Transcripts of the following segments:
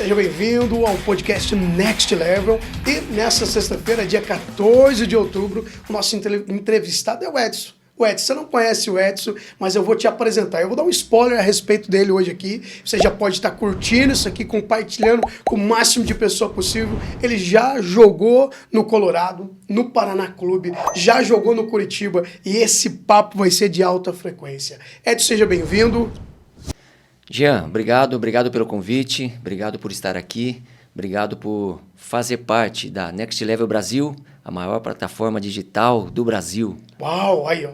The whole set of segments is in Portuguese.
Seja bem-vindo ao podcast Next Level. E nessa sexta-feira, dia 14 de outubro, o nosso entrevistado é o Edson. O Edson, você não conhece o Edson, mas eu vou te apresentar. Eu vou dar um spoiler a respeito dele hoje aqui. Você já pode estar curtindo isso aqui, compartilhando com o máximo de pessoa possível. Ele já jogou no Colorado, no Paraná Clube, já jogou no Curitiba e esse papo vai ser de alta frequência. Edson, seja bem-vindo. Jean, obrigado pelo convite, obrigado por estar aqui, obrigado por fazer parte da Next Level Brasil, a maior plataforma digital do Brasil. Uau, aí ó.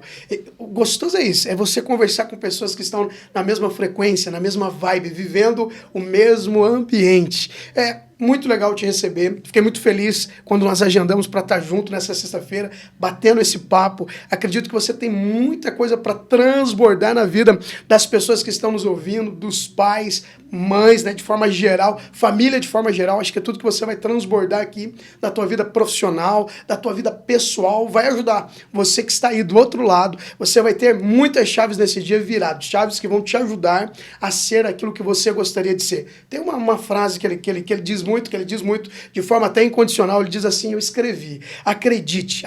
O gostoso é isso, é você conversar com pessoas que estão na mesma frequência, na mesma vibe, vivendo o mesmo ambiente. É muito legal te receber, fiquei muito feliz quando nós agendamos para estar junto nessa sexta-feira, batendo esse papo. Acredito que você tem muita coisa para transbordar na vida das pessoas que estão nos ouvindo, dos pais, mães, né, de forma geral, família de forma geral. Acho que é tudo que você vai transbordar aqui da tua vida profissional, da tua vida pessoal, vai ajudar você que está aí do outro lado. Você vai ter muitas chaves nesse dia viradas, chaves que vão te ajudar a ser aquilo que você gostaria de ser. Tem uma frase que ele diz muito, de forma até incondicional, ele diz assim: eu escrevi, acredite,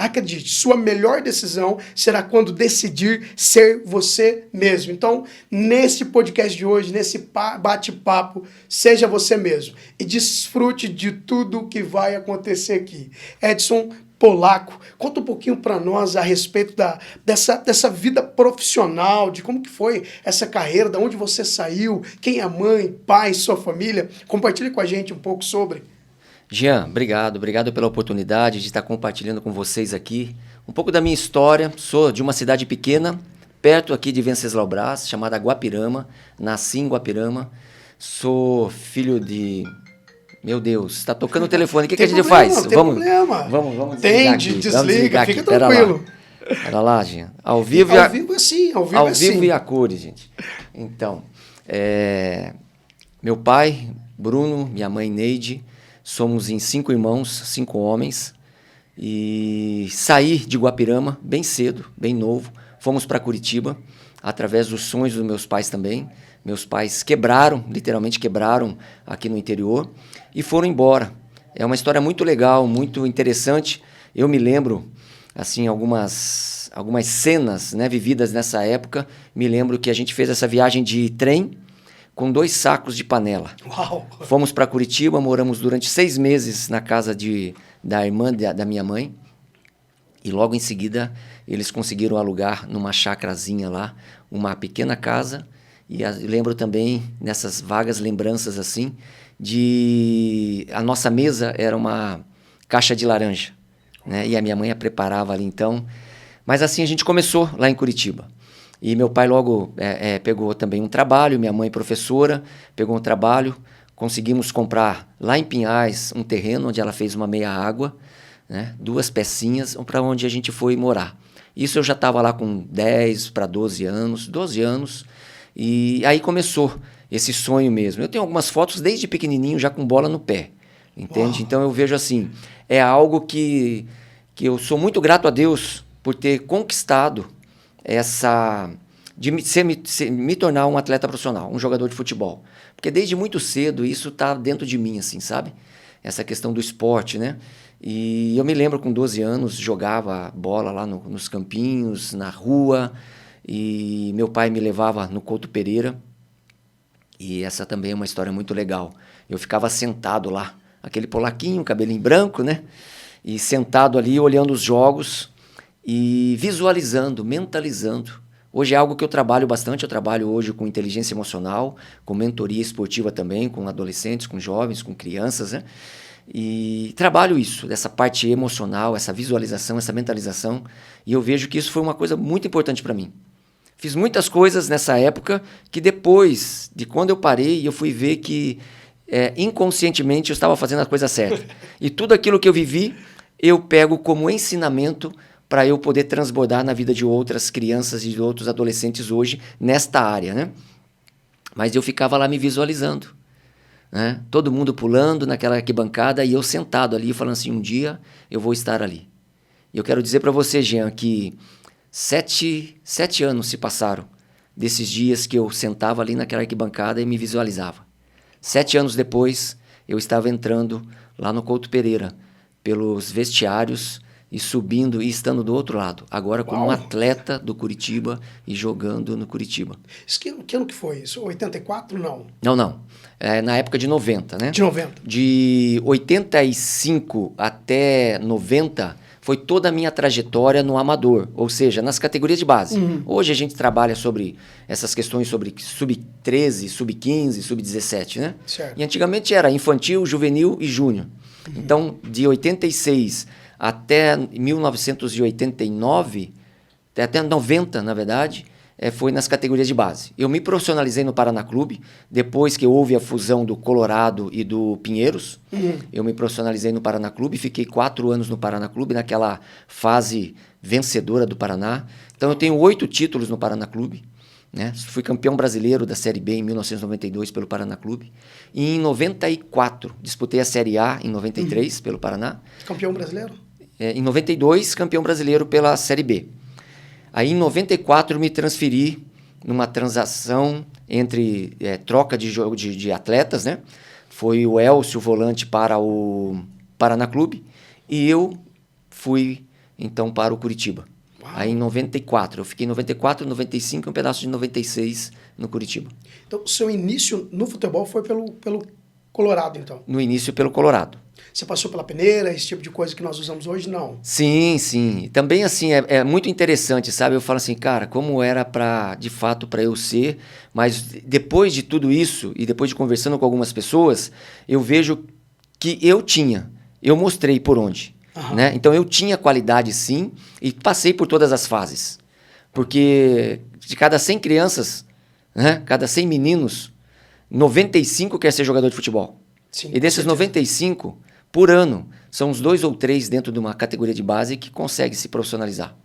sua melhor decisão será quando decidir ser você mesmo. Então, nesse podcast de hoje, nesse bate-papo, seja você mesmo e desfrute de tudo que vai acontecer aqui. Edson Polaco, conta um pouquinho para nós a respeito dessa vida profissional, de como que foi essa carreira, de onde você saiu, quem é mãe, pai, sua família. Compartilhe com a gente um pouco sobre. Jean, obrigado pela oportunidade de estar compartilhando com vocês aqui um pouco da minha história. Sou de uma cidade pequena, perto aqui de Venceslau Braz, chamada Guapirama. Nasci em Guapirama, sou filho de... Meu Deus, está tocando o telefone. O que a gente faz? Vamos Atende, desliga, fica tranquilo. Pera lá, gente. Ao vivo e a cores, gente. Então, meu pai, Bruno, minha mãe, Neide, somos em 5 irmãos, 5 homens, e saí de Guapirama bem cedo, bem novo. Fomos para Curitiba, através dos sonhos dos meus pais também. Meus pais literalmente quebraram aqui no interior e foram embora. É uma história muito legal, muito interessante. Eu me lembro, assim, algumas cenas, né, vividas nessa época. Me lembro que a gente fez essa viagem de trem com 2 sacos de panela. Uau! Fomos para Curitiba, moramos durante 6 meses na casa da irmã da minha mãe. E logo em seguida eles conseguiram alugar numa chacrazinha lá uma pequena casa. E lembro também, nessas vagas lembranças assim, a nossa mesa era uma caixa de laranja, né? E a minha mãe a preparava ali então. Mas assim a gente começou lá em Curitiba. E meu pai logo pegou também um trabalho, minha mãe professora, pegou um trabalho. Conseguimos comprar lá em Pinhais um terreno onde ela fez uma meia-água, né? 2 pecinhas para onde a gente foi morar. Isso eu já estava lá com 10 para 12 anos. E aí começou esse sonho mesmo. Eu tenho algumas fotos desde pequenininho já com bola no pé, entende? Uau. Então eu vejo assim, é algo que eu sou muito grato a Deus por ter conquistado de me tornar um atleta profissional, um jogador de futebol. Porque desde muito cedo isso está dentro de mim, assim, sabe? Essa questão do esporte, né? E eu me lembro com 12 anos, jogava bola lá nos campinhos, na rua. E meu pai me levava no Couto Pereira, e essa também é uma história muito legal. Eu ficava sentado lá, aquele polaquinho, cabelinho branco, né? E sentado ali, olhando os jogos e visualizando, mentalizando. Hoje é algo que eu trabalho bastante, eu trabalho hoje com inteligência emocional, com mentoria esportiva também, com adolescentes, com jovens, com crianças, né? E trabalho isso, dessa parte emocional, essa visualização, essa mentalização, e eu vejo que isso foi uma coisa muito importante para mim. Fiz muitas coisas nessa época que depois de quando eu parei, eu fui ver que inconscientemente eu estava fazendo a coisa certa. E tudo aquilo que eu vivi, eu pego como ensinamento para eu poder transbordar na vida de outras crianças e de outros adolescentes hoje nesta área, né? Mas eu ficava lá me visualizando, né? Todo mundo pulando naquela arquibancada e eu sentado ali falando assim, um dia eu vou estar ali. E eu quero dizer para você, Jean, que 7 anos se passaram desses dias que eu sentava ali naquela arquibancada e me visualizava. 7 anos depois, eu estava entrando lá no Couto Pereira, pelos vestiários e subindo e estando do outro lado. Agora como um atleta do Curitiba e jogando no Curitiba. Isso que ano que foi isso? 84? Não. Não. Na época de 90, né? De 90. De 85 até 90 foi toda a minha trajetória no amador, ou seja, nas categorias de base. Hoje a gente trabalha sobre essas questões sobre sub-13, sub-15, sub-17, né? Certo. E antigamente era infantil, juvenil e júnior. Então, de 86 até 1989, até 90, na verdade, foi nas categorias de base. Eu me profissionalizei no Paraná Clube, depois que houve a fusão do Colorado e do Pinheiros. Eu me profissionalizei no Paraná Clube, fiquei 4 anos no Paraná Clube, naquela fase vencedora do Paraná. Então eu tenho 8 títulos no Paraná Clube, né? Fui campeão brasileiro da Série B em 1992 pelo Paraná Clube. E em 94, disputei a Série A em 93 pelo Paraná. Campeão brasileiro? Em 92, campeão brasileiro pela Série B. Aí, em 94, me transferi numa transação entre troca de atletas, né? Foi o Elcio, volante, para o Paraná Clube, e eu fui, então, para o Curitiba. Uau. Aí, em 94, eu fiquei em 94, 95 e um pedaço de 96 no Curitiba. Então, o seu início no futebol foi pelo Colorado, então? No início, pelo Colorado. Você passou pela peneira, esse tipo de coisa que nós usamos hoje? Não. Sim. Também, assim, é muito interessante, sabe? Eu falo assim, cara, como era de fato, para eu ser, mas depois de tudo isso, e depois de conversando com algumas pessoas, eu vejo que eu mostrei por onde, né? Então, eu tinha qualidade, sim, e passei por todas as fases. Porque de cada 100 crianças, né? Cada 100 meninos, 95 quer ser jogador de futebol. Sim, E desses 95... por ano, são uns 2 ou 3 dentro de uma categoria de base que conseguem se profissionalizar.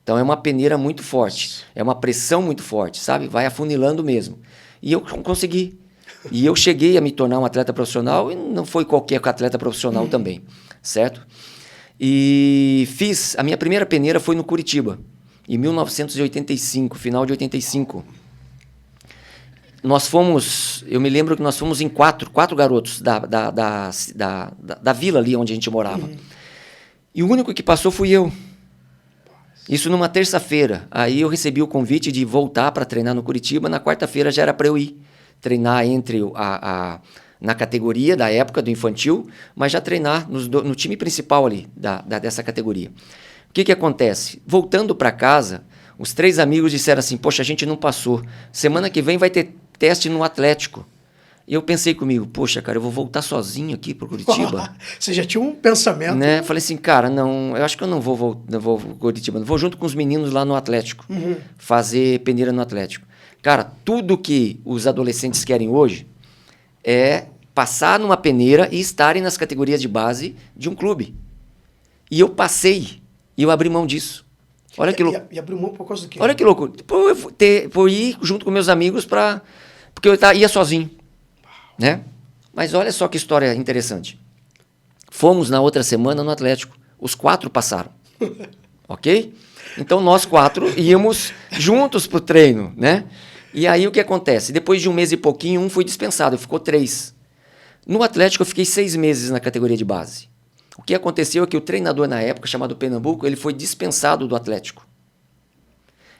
Então é uma peneira muito forte, é uma pressão muito forte, sabe? Vai afunilando mesmo. E eu consegui. E eu cheguei a me tornar um atleta profissional e não foi qualquer atleta profissional também, certo? E a minha primeira peneira foi no Curitiba, em 1985, final de 85. Eu me lembro que nós fomos em quatro garotos da vila ali onde a gente morava. E o único que passou fui eu. Isso numa terça-feira. Aí eu recebi o convite de voltar para treinar no Curitiba. Na quarta-feira já era para eu ir treinar na categoria da época do infantil, mas já treinar no time principal ali dessa categoria. O que acontece? Voltando para casa, os 3 amigos disseram assim, poxa, a gente não passou. Semana que vem vai ter teste no Atlético. E eu pensei comigo, poxa, cara, eu vou voltar sozinho aqui pro Curitiba. Você já tinha um pensamento? Né? Falei assim, cara, não, eu acho que eu não vou pro Curitiba, vou junto com os meninos lá no Atlético, fazer peneira no Atlético. Cara, tudo que os adolescentes querem hoje é passar numa peneira e estarem nas categorias de base de um clube. E eu passei, e eu abri mão disso. Olha que louco. E abriu mão por causa do quê? Olha que louco. Por ir junto com meus amigos porque eu ia sozinho, né? Mas olha só que história interessante. Fomos na outra semana no Atlético. Os 4 passaram. Ok? Então nós 4 íamos juntos pro treino, né? E aí o que acontece? Depois de 1 mês e pouquinho, um foi dispensado, ficou 3. No Atlético eu fiquei 6 meses na categoria de base. O que aconteceu é que o treinador na época, chamado Pernambuco, ele foi dispensado do Atlético.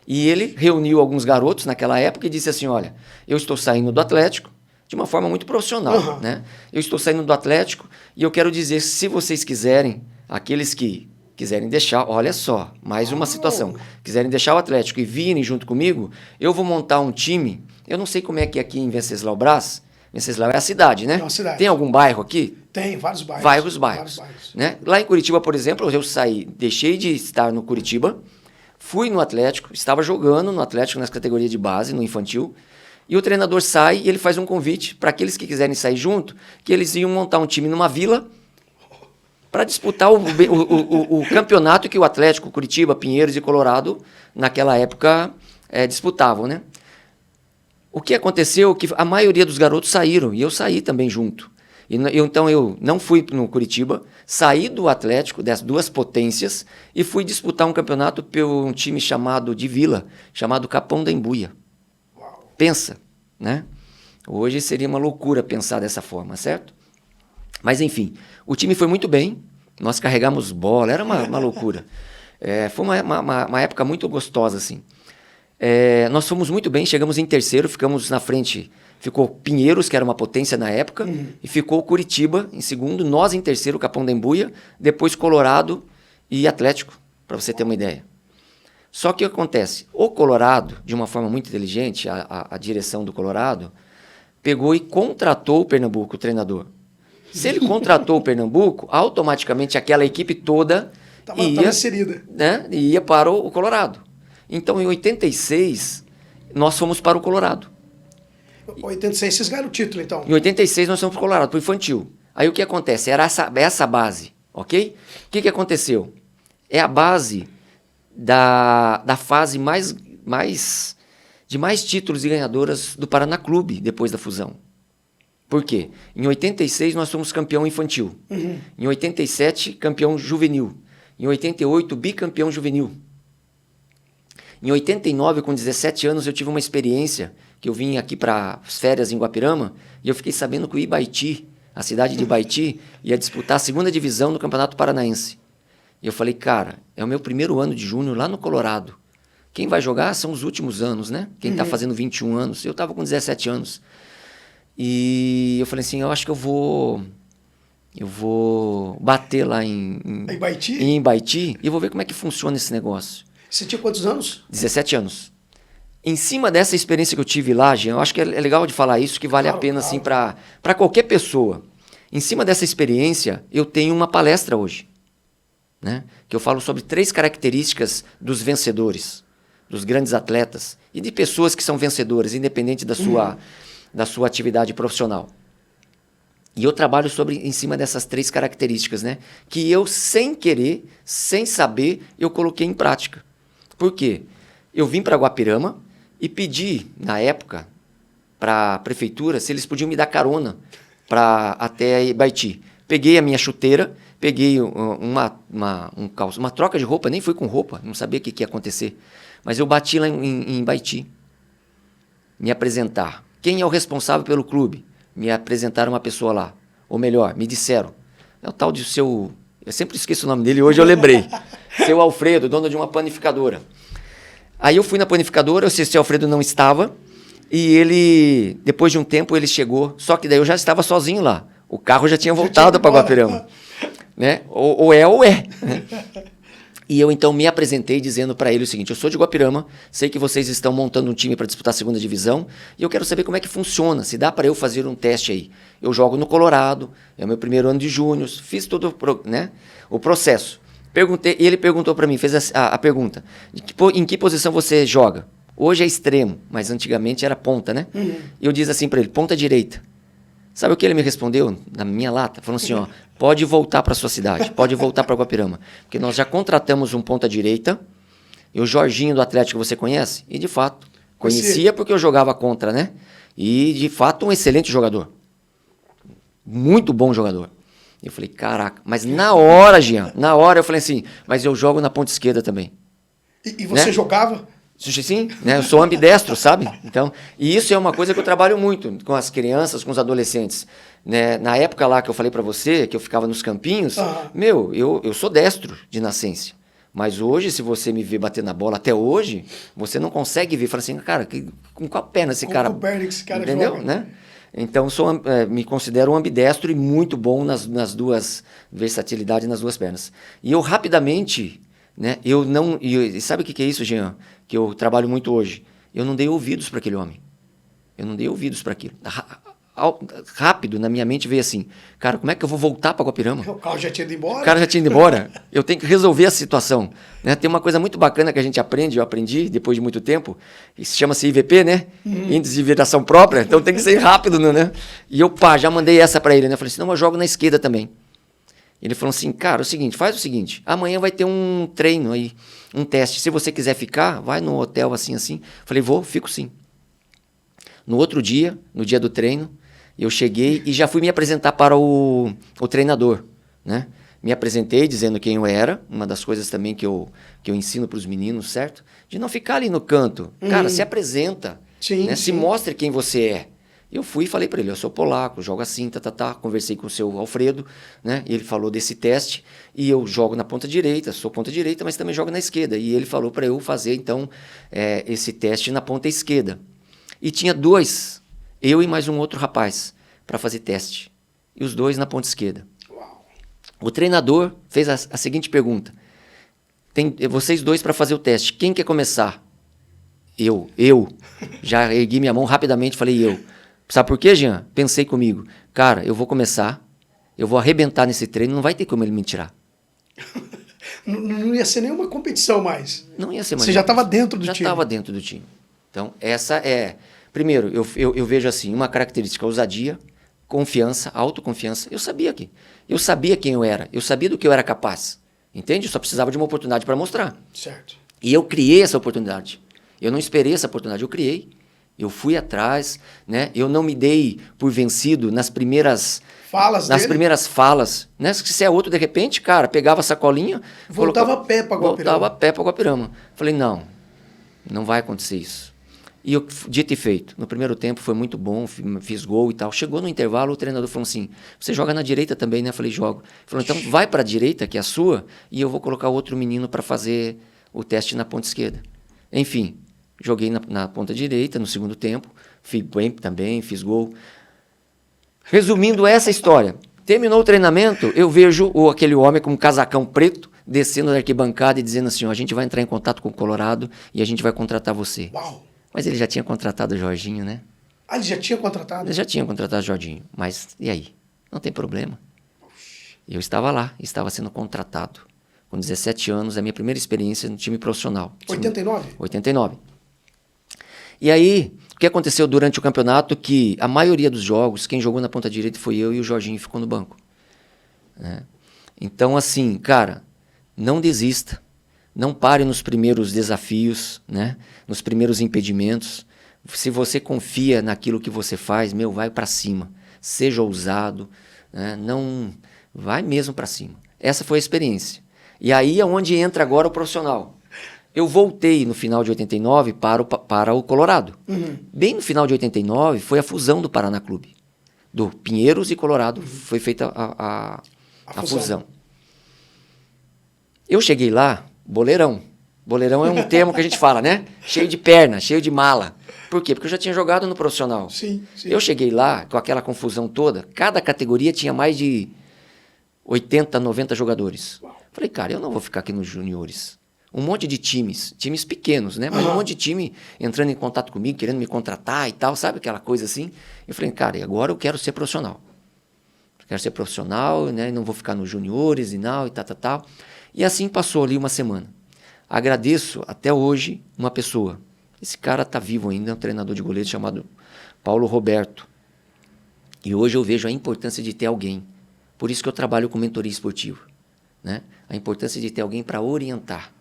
E ele reuniu alguns garotos naquela época e disse assim, olha, eu estou saindo do Atlético de uma forma muito profissional, né? Eu estou saindo do Atlético e eu quero dizer, se vocês quiserem, aqueles que quiserem deixar, olha só, mais uma situação, quiserem deixar o Atlético e virem junto comigo, eu vou montar um time, eu não sei como é que é aqui em Venceslau Brás, Venceslau é a cidade, né? É uma cidade. Tem algum bairro aqui? Tem, vários bairros. Vários bairros. Né? Lá em Curitiba, por exemplo, eu deixei de estar no Curitiba, fui no Atlético, estava jogando no Atlético nas categorias de base, no infantil, e o treinador sai e ele faz um convite para aqueles que quiserem sair junto, que eles iam montar um time numa vila para disputar o campeonato que o Atlético, Curitiba, Pinheiros e Colorado, naquela época, disputavam, né? O que aconteceu é que a maioria dos garotos saíram, e eu saí também junto. Então eu não fui no Curitiba, saí do Atlético, das 2 potências, e fui disputar um campeonato pelo um time chamado de Vila, chamado Capão da Embuia. Pensa, né? Hoje seria uma loucura pensar dessa forma, certo? Mas enfim, o time foi muito bem, nós carregamos bola, era uma loucura. Foi uma época muito gostosa, assim. Nós fomos muito bem, chegamos em terceiro, ficamos na frente. Ficou Pinheiros, que era uma potência na época, e ficou Curitiba em segundo, nós em terceiro, Capão da Embuia, depois Colorado e Atlético, para você ter uma ideia. Só que o que acontece? O Colorado, de uma forma muito inteligente, a direção do Colorado, pegou e contratou o Pernambuco, o treinador. Se ele contratou o Pernambuco, automaticamente aquela equipe toda Tava inserida. Né, ia para o Colorado. Então, em 86, nós fomos para o Colorado. Em 86 vocês ganharam o título, então? Em 86 nós fomos para o Colorado, para o infantil. Aí o que acontece? Era essa base, ok? O que aconteceu? É a base da fase de mais títulos e ganhadoras do Paraná Clube, depois da fusão. Por quê? Em 86 nós fomos campeão infantil. Em 87, campeão juvenil. Em 88, bicampeão juvenil. Em 89, com 17 anos, eu tive uma experiência que eu vim aqui para as férias em Guapirama e eu fiquei sabendo que o Ibaiti, a cidade de Ibaiti, ia disputar a segunda divisão do Campeonato Paranaense. E eu falei, cara, é o meu primeiro ano de júnior lá no Colorado. Quem vai jogar são os últimos anos, né? Quem está fazendo 21 anos. Eu estava com 17 anos. E eu falei assim, eu acho que eu vou bater lá em Ibaiti e vou ver como é que funciona esse negócio. Você tinha quantos anos? 17 anos. Em cima dessa experiência que eu tive lá, Jean, eu acho que é legal de falar isso, que vale a pena assim, para qualquer pessoa. Em cima dessa experiência, eu tenho uma palestra hoje, né? Que eu falo sobre 3 características dos vencedores, dos grandes atletas e de pessoas que são vencedoras, independente da sua atividade profissional. E eu trabalho em cima dessas 3 características, né? Que eu, sem querer, sem saber, eu coloquei em prática. Por quê? Eu vim para Guapirama e pedi, na época, para a prefeitura se eles podiam me dar carona até Ibaiti. Peguei a minha chuteira, peguei uma troca de roupa, nem fui com roupa, não sabia o que ia acontecer. Mas eu bati lá em Ibaiti, me apresentar. Quem é o responsável pelo clube? Me apresentaram uma pessoa lá. Ou melhor, me disseram. É o tal de seu... Eu sempre esqueço o nome dele, hoje eu lembrei. Seu Alfredo, dono de uma panificadora. Aí eu fui na panificadora, o seu Alfredo não estava. E ele, depois de um tempo, ele chegou. Só que daí eu já estava sozinho lá. O carro já tinha voltado para Guapirama. Né? Ou é. Né? E eu então me apresentei dizendo para ele o seguinte, eu sou de Guapirama, sei que vocês estão montando um time para disputar a segunda divisão e eu quero saber como é que funciona, se dá para eu fazer um teste aí. Eu jogo no Colorado, é o meu primeiro ano de júnior, fiz todo né, o processo. Perguntei, e ele perguntou para mim, fez a pergunta, em que posição você joga? Hoje é extremo, mas antigamente era ponta, né? E eu disse assim para ele, ponta direita. Sabe o que ele me respondeu na minha lata? Falou assim, ó, pode voltar para sua cidade, pode voltar para Guapirama, porque nós já contratamos um ponta-direita, e o Jorginho do Atlético você conhece? E de fato, conhecia porque eu jogava contra, né? E de fato um excelente jogador. Muito bom jogador. Eu falei, caraca, mas na hora, Jean, eu falei assim, mas eu jogo na ponta esquerda também. E você jogava? Sim, né? Eu sou ambidestro, sabe? Então, e isso é uma coisa que eu trabalho muito com as crianças, com os adolescentes. Né? Na época lá que eu falei para você, que eu ficava nos campinhos, eu sou destro de nascença. Mas hoje, se você me vê bater na bola até hoje, você não consegue ver. Fala assim, cara, com qual perna esse cara... Com qual perna que esse cara entendeu? Joga? Né? Então, me considero um ambidestro e muito bom nas duas... versatilidade nas duas pernas. E eu rapidamente... Né? E sabe o que é isso, Jean? Que eu trabalho muito hoje. Eu não dei ouvidos para aquele homem. Eu não dei ouvidos para aquilo. Rápido, na minha mente veio assim, cara, como é que eu vou voltar para Guapirama? O carro já tinha ido embora? O cara já tinha ido embora. Eu tenho que resolver a situação. Né? Tem uma coisa muito bacana que a gente aprende, eu aprendi depois de muito tempo, que chama-se IVP, né? Índice de viração própria. Então tem que ser rápido, né? E eu, já mandei essa para ele. Né? Eu falei assim, não, eu jogo na esquerda também. Ele falou assim, cara, faz o seguinte, amanhã vai ter um treino aí, um teste. Se você quiser ficar, vai no hotel assim. Falei, fico sim. No outro dia, no dia do treino, eu cheguei e já fui me apresentar para o treinador, né? Me apresentei dizendo quem eu era, uma das coisas também que eu ensino para os meninos, certo? De não ficar ali no canto. Cara, se apresenta, sim, né? sim. Se mostre quem você é. Eu fui e falei para ele, eu sou polaco, jogo assim, conversei com o seu Alfredo, né? E ele falou desse teste, e eu jogo na ponta direita, sou ponta direita, mas também jogo na esquerda. E ele falou para eu fazer, então, esse teste na ponta esquerda. E tinha dois, eu e mais um outro rapaz, para fazer teste. E os dois na ponta esquerda. Uau. O treinador fez a seguinte pergunta, tem vocês dois para fazer o teste, quem quer começar? Eu. Já ergui minha mão rapidamente, falei eu. Sabe por quê, Jean? Pensei comigo. Cara, eu vou começar, eu vou arrebentar nesse treino, não vai ter como ele me tirar. Não ia ser nenhuma competição mais. Não ia ser mais. Você já estava dentro do time. Já estava dentro do time. Então, essa é... Primeiro, eu vejo assim, uma característica, ousadia, confiança, autoconfiança. Eu sabia quem eu era. Eu sabia do que eu era capaz. Entende? Eu só precisava de uma oportunidade para mostrar. Certo. E eu criei essa oportunidade. Eu não esperei essa oportunidade, eu criei. Eu fui atrás, né? Eu não me dei por vencido nas primeiras falas, né? Se é outro, de repente, cara, pegava a sacolinha... Voltava a pé para Guapirama. Voltava a pé para Guapirama. Falei, não vai acontecer isso. E eu, dito e feito, no primeiro tempo foi muito bom, fiz gol e tal. Chegou no intervalo, o treinador falou assim, você joga na direita também, né? Eu falei, jogo. Ele falou, então vai para a direita, que é a sua, e eu vou colocar outro menino para fazer o teste na ponta esquerda. Enfim... Joguei na ponta direita no segundo tempo, fui bem também, fiz gol. Resumindo essa história, terminou o treinamento, eu vejo aquele homem com um casacão preto descendo da arquibancada e dizendo assim, a gente vai entrar em contato com o Colorado e a gente vai contratar você. Uau. Mas ele já tinha contratado o Jorginho, né? Ah, ele já tinha contratado? Ele já tinha contratado o Jorginho, mas e aí? Não tem problema. Eu estava lá, estava sendo contratado. Com 17 anos, a minha primeira experiência no time profissional. 89? 89. E aí, o que aconteceu durante o campeonato, que a maioria dos jogos, quem jogou na ponta direita foi eu e o Jorginho ficou no banco. Né? Então, assim, cara, não desista, não pare nos primeiros desafios, né? Nos primeiros impedimentos. Se você confia naquilo que você faz, vai para cima. Seja ousado, né? Não, vai mesmo para cima. Essa foi a experiência. E aí é onde entra agora o profissional. Eu voltei no final de 89 para o Colorado. Uhum. Bem no final de 89 foi a fusão do Paraná Clube. Do Pinheiros e Colorado foi feita a fusão. Eu cheguei lá, boleirão. Boleirão é um termo que a gente fala, né? Cheio de perna, cheio de mala. Por quê? Porque eu já tinha jogado no profissional. Sim. Eu cheguei lá com aquela confusão toda. Cada categoria tinha mais de 80, 90 jogadores. Uau. Falei, cara, eu não vou ficar aqui nos juniores. Um monte de times pequenos, né? Mas um monte de time entrando em contato comigo, querendo me contratar e tal, sabe aquela coisa assim? Eu falei, cara, e agora eu quero ser profissional. Quero ser profissional, né? Não vou ficar nos juniores e tal. E assim passou ali uma semana. Agradeço até hoje uma pessoa. Esse cara tá vivo ainda, um treinador de goleiro chamado Paulo Roberto. E hoje eu vejo a importância de ter alguém. Por isso que eu trabalho com mentoria esportiva, né? A importância de ter alguém para orientar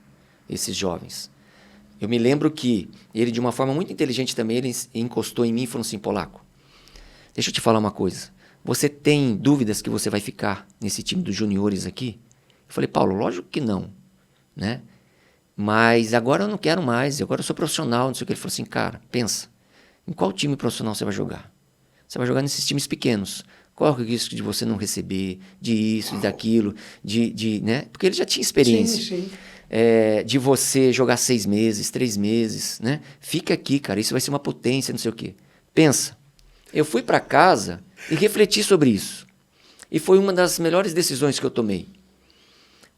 esses jovens. Eu me lembro que ele, de uma forma muito inteligente também, ele encostou em mim e falou assim, Polaco, deixa eu te falar uma coisa. Você tem dúvidas que você vai ficar nesse time dos juniores aqui? Eu falei, Paulo, lógico que não, né? Mas agora eu não quero mais, agora eu sou profissional, não sei o que. Ele falou assim, cara, pensa, em qual time profissional você vai jogar? Você vai jogar nesses times pequenos. Qual é o risco de você não receber, de isso, de daquilo, né? Porque ele já tinha experiência. Sim. De você jogar 6 meses, 3 meses, né? Fica aqui, cara, isso vai ser uma potência, não sei o quê. Pensa, eu fui para casa e refleti sobre isso. E foi uma das melhores decisões que eu tomei.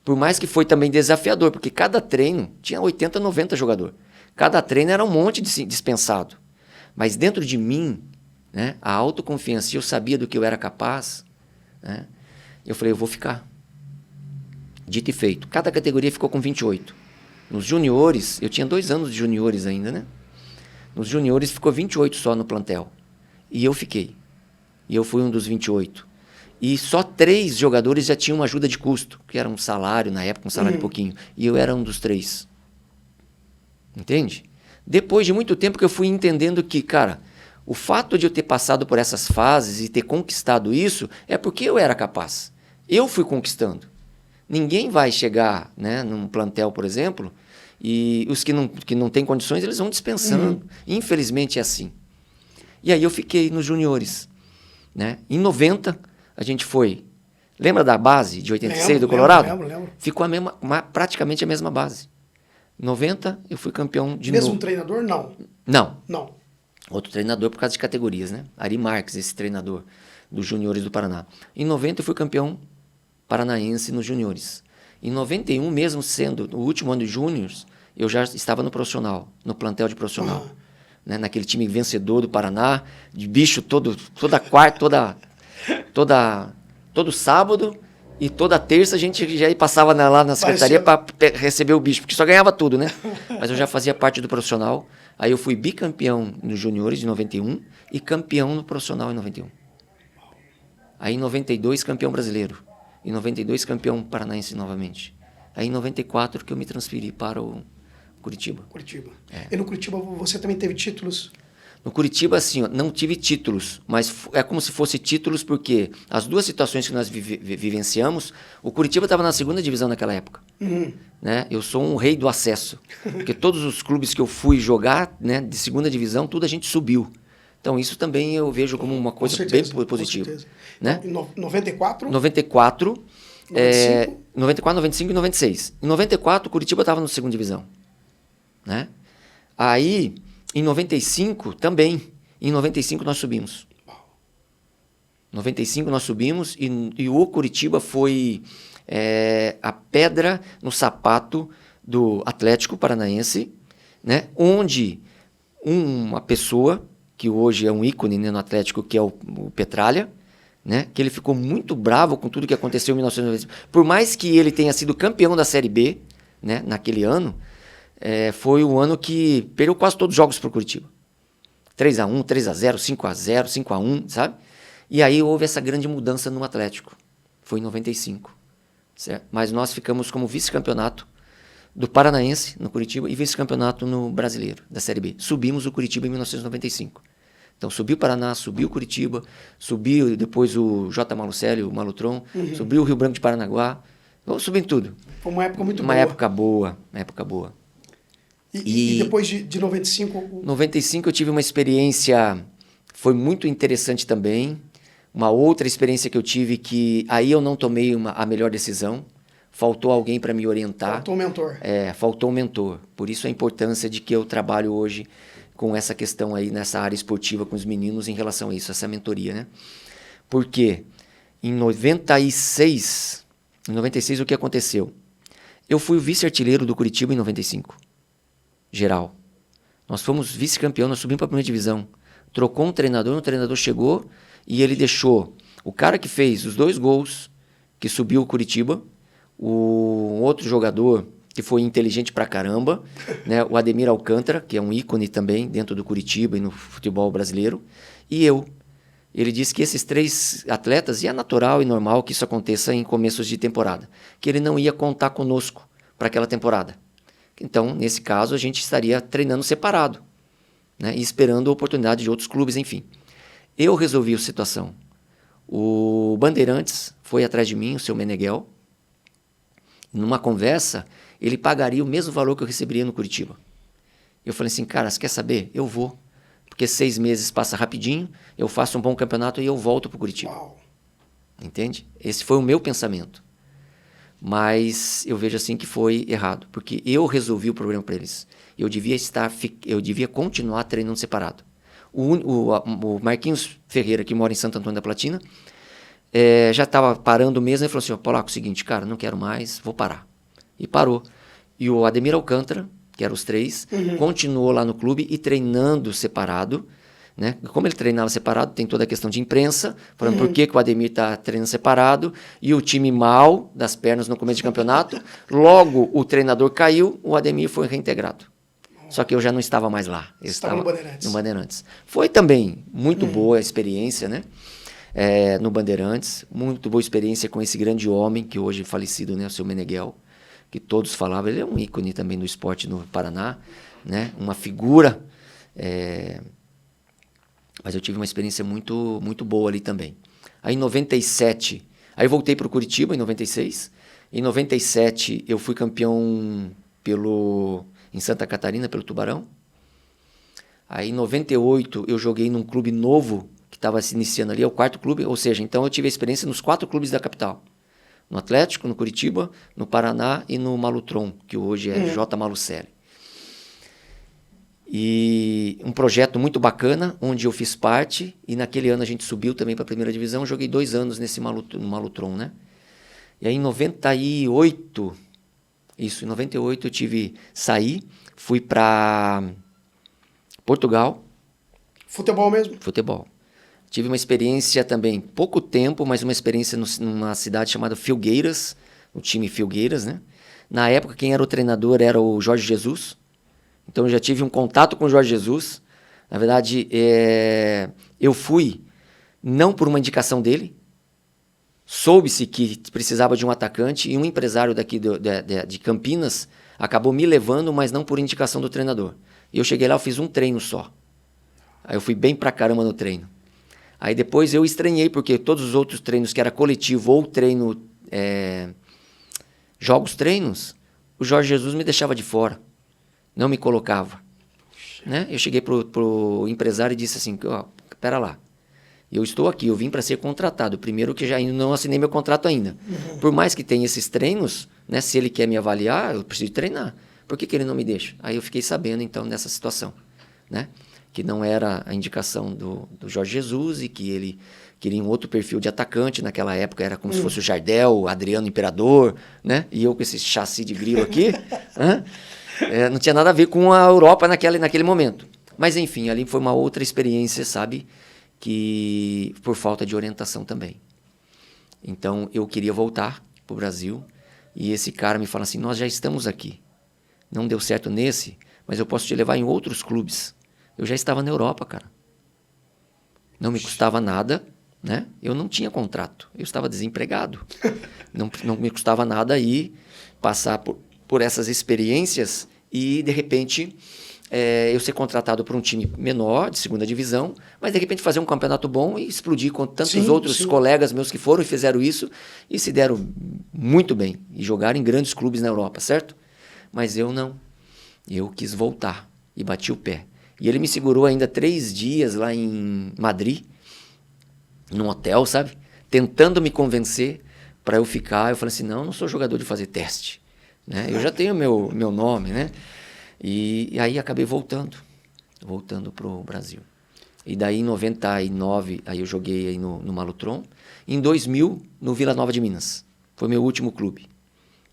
Por mais que foi também desafiador, porque cada treino tinha 80, 90 jogadores. Cada treino era um monte de dispensado. Mas dentro de mim, né, a autoconfiança, eu sabia do que eu era capaz, né? Eu falei, eu vou ficar. Dito e feito. Cada categoria ficou com 28. Nos juniores, eu tinha 2 anos de juniores ainda, né? Nos juniores ficou 28 só no plantel. E eu fiquei. E eu fui um dos 28. E só 3 jogadores já tinham uma ajuda de custo, que era um salário, na época, um salário pouquinho. E eu era um dos 3. Entende? Depois de muito tempo que eu fui entendendo que, cara, o fato de eu ter passado por essas fases e ter conquistado isso é porque eu era capaz. Eu fui conquistando. Ninguém vai chegar, né, num plantel, por exemplo, e os que não têm condições, eles vão dispensando. Infelizmente é assim. E aí eu fiquei nos juniores, né? Em 90, a gente foi... Lembra da base de 86 do Colorado? Lembro. Ficou praticamente a mesma base. Em 90, eu fui campeão de Mesmo novo. treinador? Não. Não. Outro treinador por causa de categorias, né? Ari Marques, esse treinador dos juniores do Paraná. Em 90, eu fui campeão paranaense nos juniores. Em 91, mesmo sendo o último ano de júniors, eu já estava no profissional, no plantel de profissional. Né? Naquele time vencedor do Paraná, de bicho toda quarta, todo sábado e toda terça a gente já passava lá na secretaria para receber o bicho, porque só ganhava tudo, né? Mas eu já fazia parte do profissional. Aí eu fui bicampeão nos juniores de 91 e campeão no profissional em 91. Aí em 92, campeão brasileiro. Em 92, campeão paranaense novamente. Aí em 94 que eu me transferi para o Curitiba. E no Curitiba você também teve títulos? No Curitiba, assim, ó, não tive títulos, mas é como se fosse títulos porque as duas situações que nós vivenciamos, o Curitiba estava na segunda divisão naquela época. Né? Eu sou um rei do acesso, porque todos os clubes que eu fui jogar, né, de segunda divisão, tudo a gente subiu. Então isso também eu vejo como uma coisa bem positiva. Né? Em 94? 94, 95 e 96. Em 94, o Curitiba estava na segunda divisão. Né? Aí... Em 95 também. Em 95 nós subimos. Em 95 nós subimos e o Curitiba foi a pedra no sapato do Atlético Paranaense, né? Onde uma pessoa, que hoje é um ícone, né, no Atlético, que é o Petralha, né? Que ele ficou muito bravo com tudo que aconteceu em 1995. Por mais que ele tenha sido campeão da Série B, né, naquele ano, foi o ano que perdeu quase todos os jogos para o Curitiba. 3-1, 3-0, 5-0, 5-1, sabe? E aí houve essa grande mudança no Atlético. Foi em 95. Certo? Mas nós ficamos como vice-campeonato do Paranaense, no Curitiba, e vice-campeonato no Brasileiro, da Série B. Subimos o Curitiba em 1995. Então subiu o Paraná, subiu o Curitiba, subiu depois o J. Malucelli, o Malutron, subiu o Rio Branco de Paranaguá. Vamos subindo tudo. Foi uma época muito boa. Uma época boa. E depois de 95? 95 eu tive uma experiência, foi muito interessante também. Uma outra experiência que eu tive que aí eu não tomei a melhor decisão. Faltou alguém para me orientar. Faltou um mentor. Faltou um mentor. Por isso a importância de que eu trabalho hoje com essa questão aí nessa área esportiva com os meninos em relação a isso, essa mentoria, né? Porque em 96 o que aconteceu? Eu fui o vice-artilheiro do Curitiba em 95. Geral. Nós fomos vice-campeão, nós subimos para a primeira divisão. Trocou um treinador, o treinador chegou e ele deixou o cara que fez os 2 gols, que subiu o Curitiba, o outro jogador que foi inteligente pra caramba, né, o Ademir Alcântara, que é um ícone também dentro do Curitiba e no futebol brasileiro, e eu. Ele disse que esses 3 atletas, e é natural e normal que isso aconteça em começos de temporada, que ele não ia contar conosco para aquela temporada. Então, nesse caso, a gente estaria treinando separado, né, e esperando a oportunidade de outros clubes, enfim. Eu resolvi a situação. O Bandeirantes foi atrás de mim, o seu Meneghel. Numa conversa, ele pagaria o mesmo valor que eu receberia no Curitiba. Eu falei assim, cara, você quer saber? Eu vou. Porque 6 meses passa rapidinho, eu faço um bom campeonato e eu volto para o Curitiba. Uau. Entende? Esse foi o meu pensamento. Mas eu vejo assim que foi errado, porque eu resolvi o problema para eles. Eu devia continuar treinando separado. O Marquinhos Ferreira, que mora em Santo Antônio da Platina, já estava parando mesmo, e falou assim, Polaco, é o seguinte, cara, não quero mais, vou parar. E parou. E o Ademir Alcântara, que eram os 3, continuou lá no clube e treinando separado, né? Como ele treinava separado, tem toda a questão de imprensa, falando por que o Ademir está treinando separado, e o time mal das pernas no começo de campeonato. Logo, o treinador caiu, o Ademir foi reintegrado. Só que eu já não estava mais lá. Eu estava no Bandeirantes. Foi também muito boa a experiência, né? No Bandeirantes. Muito boa experiência com esse grande homem, que hoje é falecido, né? O seu Meneghel, que todos falavam. Ele é um ícone também do esporte no Paraná, né? Uma figura. Mas eu tive uma experiência muito, muito boa ali também. Aí em 97, aí eu voltei para o Curitiba em 96. Em 97 eu fui campeão em Santa Catarina pelo Tubarão. Aí em 98 eu joguei num clube novo que estava se iniciando ali, é o quarto clube, ou seja, então eu tive a experiência nos 4 clubes da capital. No Atlético, no Curitiba, no Paraná e no Malutron, que hoje é J. Malucelli. E um projeto muito bacana, onde eu fiz parte, e naquele ano a gente subiu também para a primeira divisão, joguei 2 anos nesse no Malutron, né? E aí em 98, em 98 eu saí, fui para Portugal. Futebol mesmo? Futebol. Tive uma experiência também, pouco tempo, mas uma experiência numa cidade chamada Filgueiras, o time Filgueiras, né? Na época quem era o treinador era o Jorge Jesus. Então eu já tive um contato com o Jorge Jesus. Na verdade, eu fui não por uma indicação dele. Soube-se que precisava de um atacante e um empresário daqui de Campinas acabou me levando, mas não por indicação do treinador. E eu cheguei lá, eu fiz um treino só. Aí eu fui bem pra caramba no treino. Aí depois eu estranhei, porque todos os outros treinos que era coletivo ou treino, jogos treinos, o Jorge Jesus me deixava de fora. Não me colocava. Né? Eu cheguei pro empresário e disse assim, ó, pera lá. Eu estou aqui, eu vim para ser contratado. Primeiro que já ainda não assinei meu contrato ainda. Por mais que tenha esses treinos, né, se ele quer me avaliar, eu preciso treinar. Por que ele não me deixa? Aí eu fiquei sabendo, então, dessa situação. Né? Que não era a indicação do Jorge Jesus e que ele queria um outro perfil de atacante. Naquela época era como se fosse o Jardel, o Adriano Imperador, né? E eu com esse chassi de grilo aqui. Não tinha nada a ver com a Europa naquele momento. Mas, enfim, ali foi uma outra experiência, sabe? Que por falta de orientação também. Então, eu queria voltar para o Brasil e esse cara me fala assim, nós já estamos aqui. Não deu certo nesse, mas eu posso te levar em outros clubes. Eu já estava na Europa, cara. Não me custava nada, né? Eu não tinha contrato. Eu estava desempregado. Não me custava nada ir passar por essas experiências e, de repente, eu ser contratado por um time menor, de segunda divisão, mas, de repente, fazer um campeonato bom e explodir com tantos outros colegas meus que foram e fizeram isso e se deram muito bem e jogaram em grandes clubes na Europa, certo? Mas eu não. Eu quis voltar e bati o pé. E ele me segurou ainda 3 dias lá em Madrid, num hotel, sabe? Tentando me convencer para eu ficar. Eu falei assim, não sou jogador de fazer teste. Né? Eu já tenho meu nome, né? E aí acabei voltando para o Brasil. E daí em 99, aí eu joguei aí no Malutron. Em 2000, no Vila Nova de Minas. Foi meu último clube.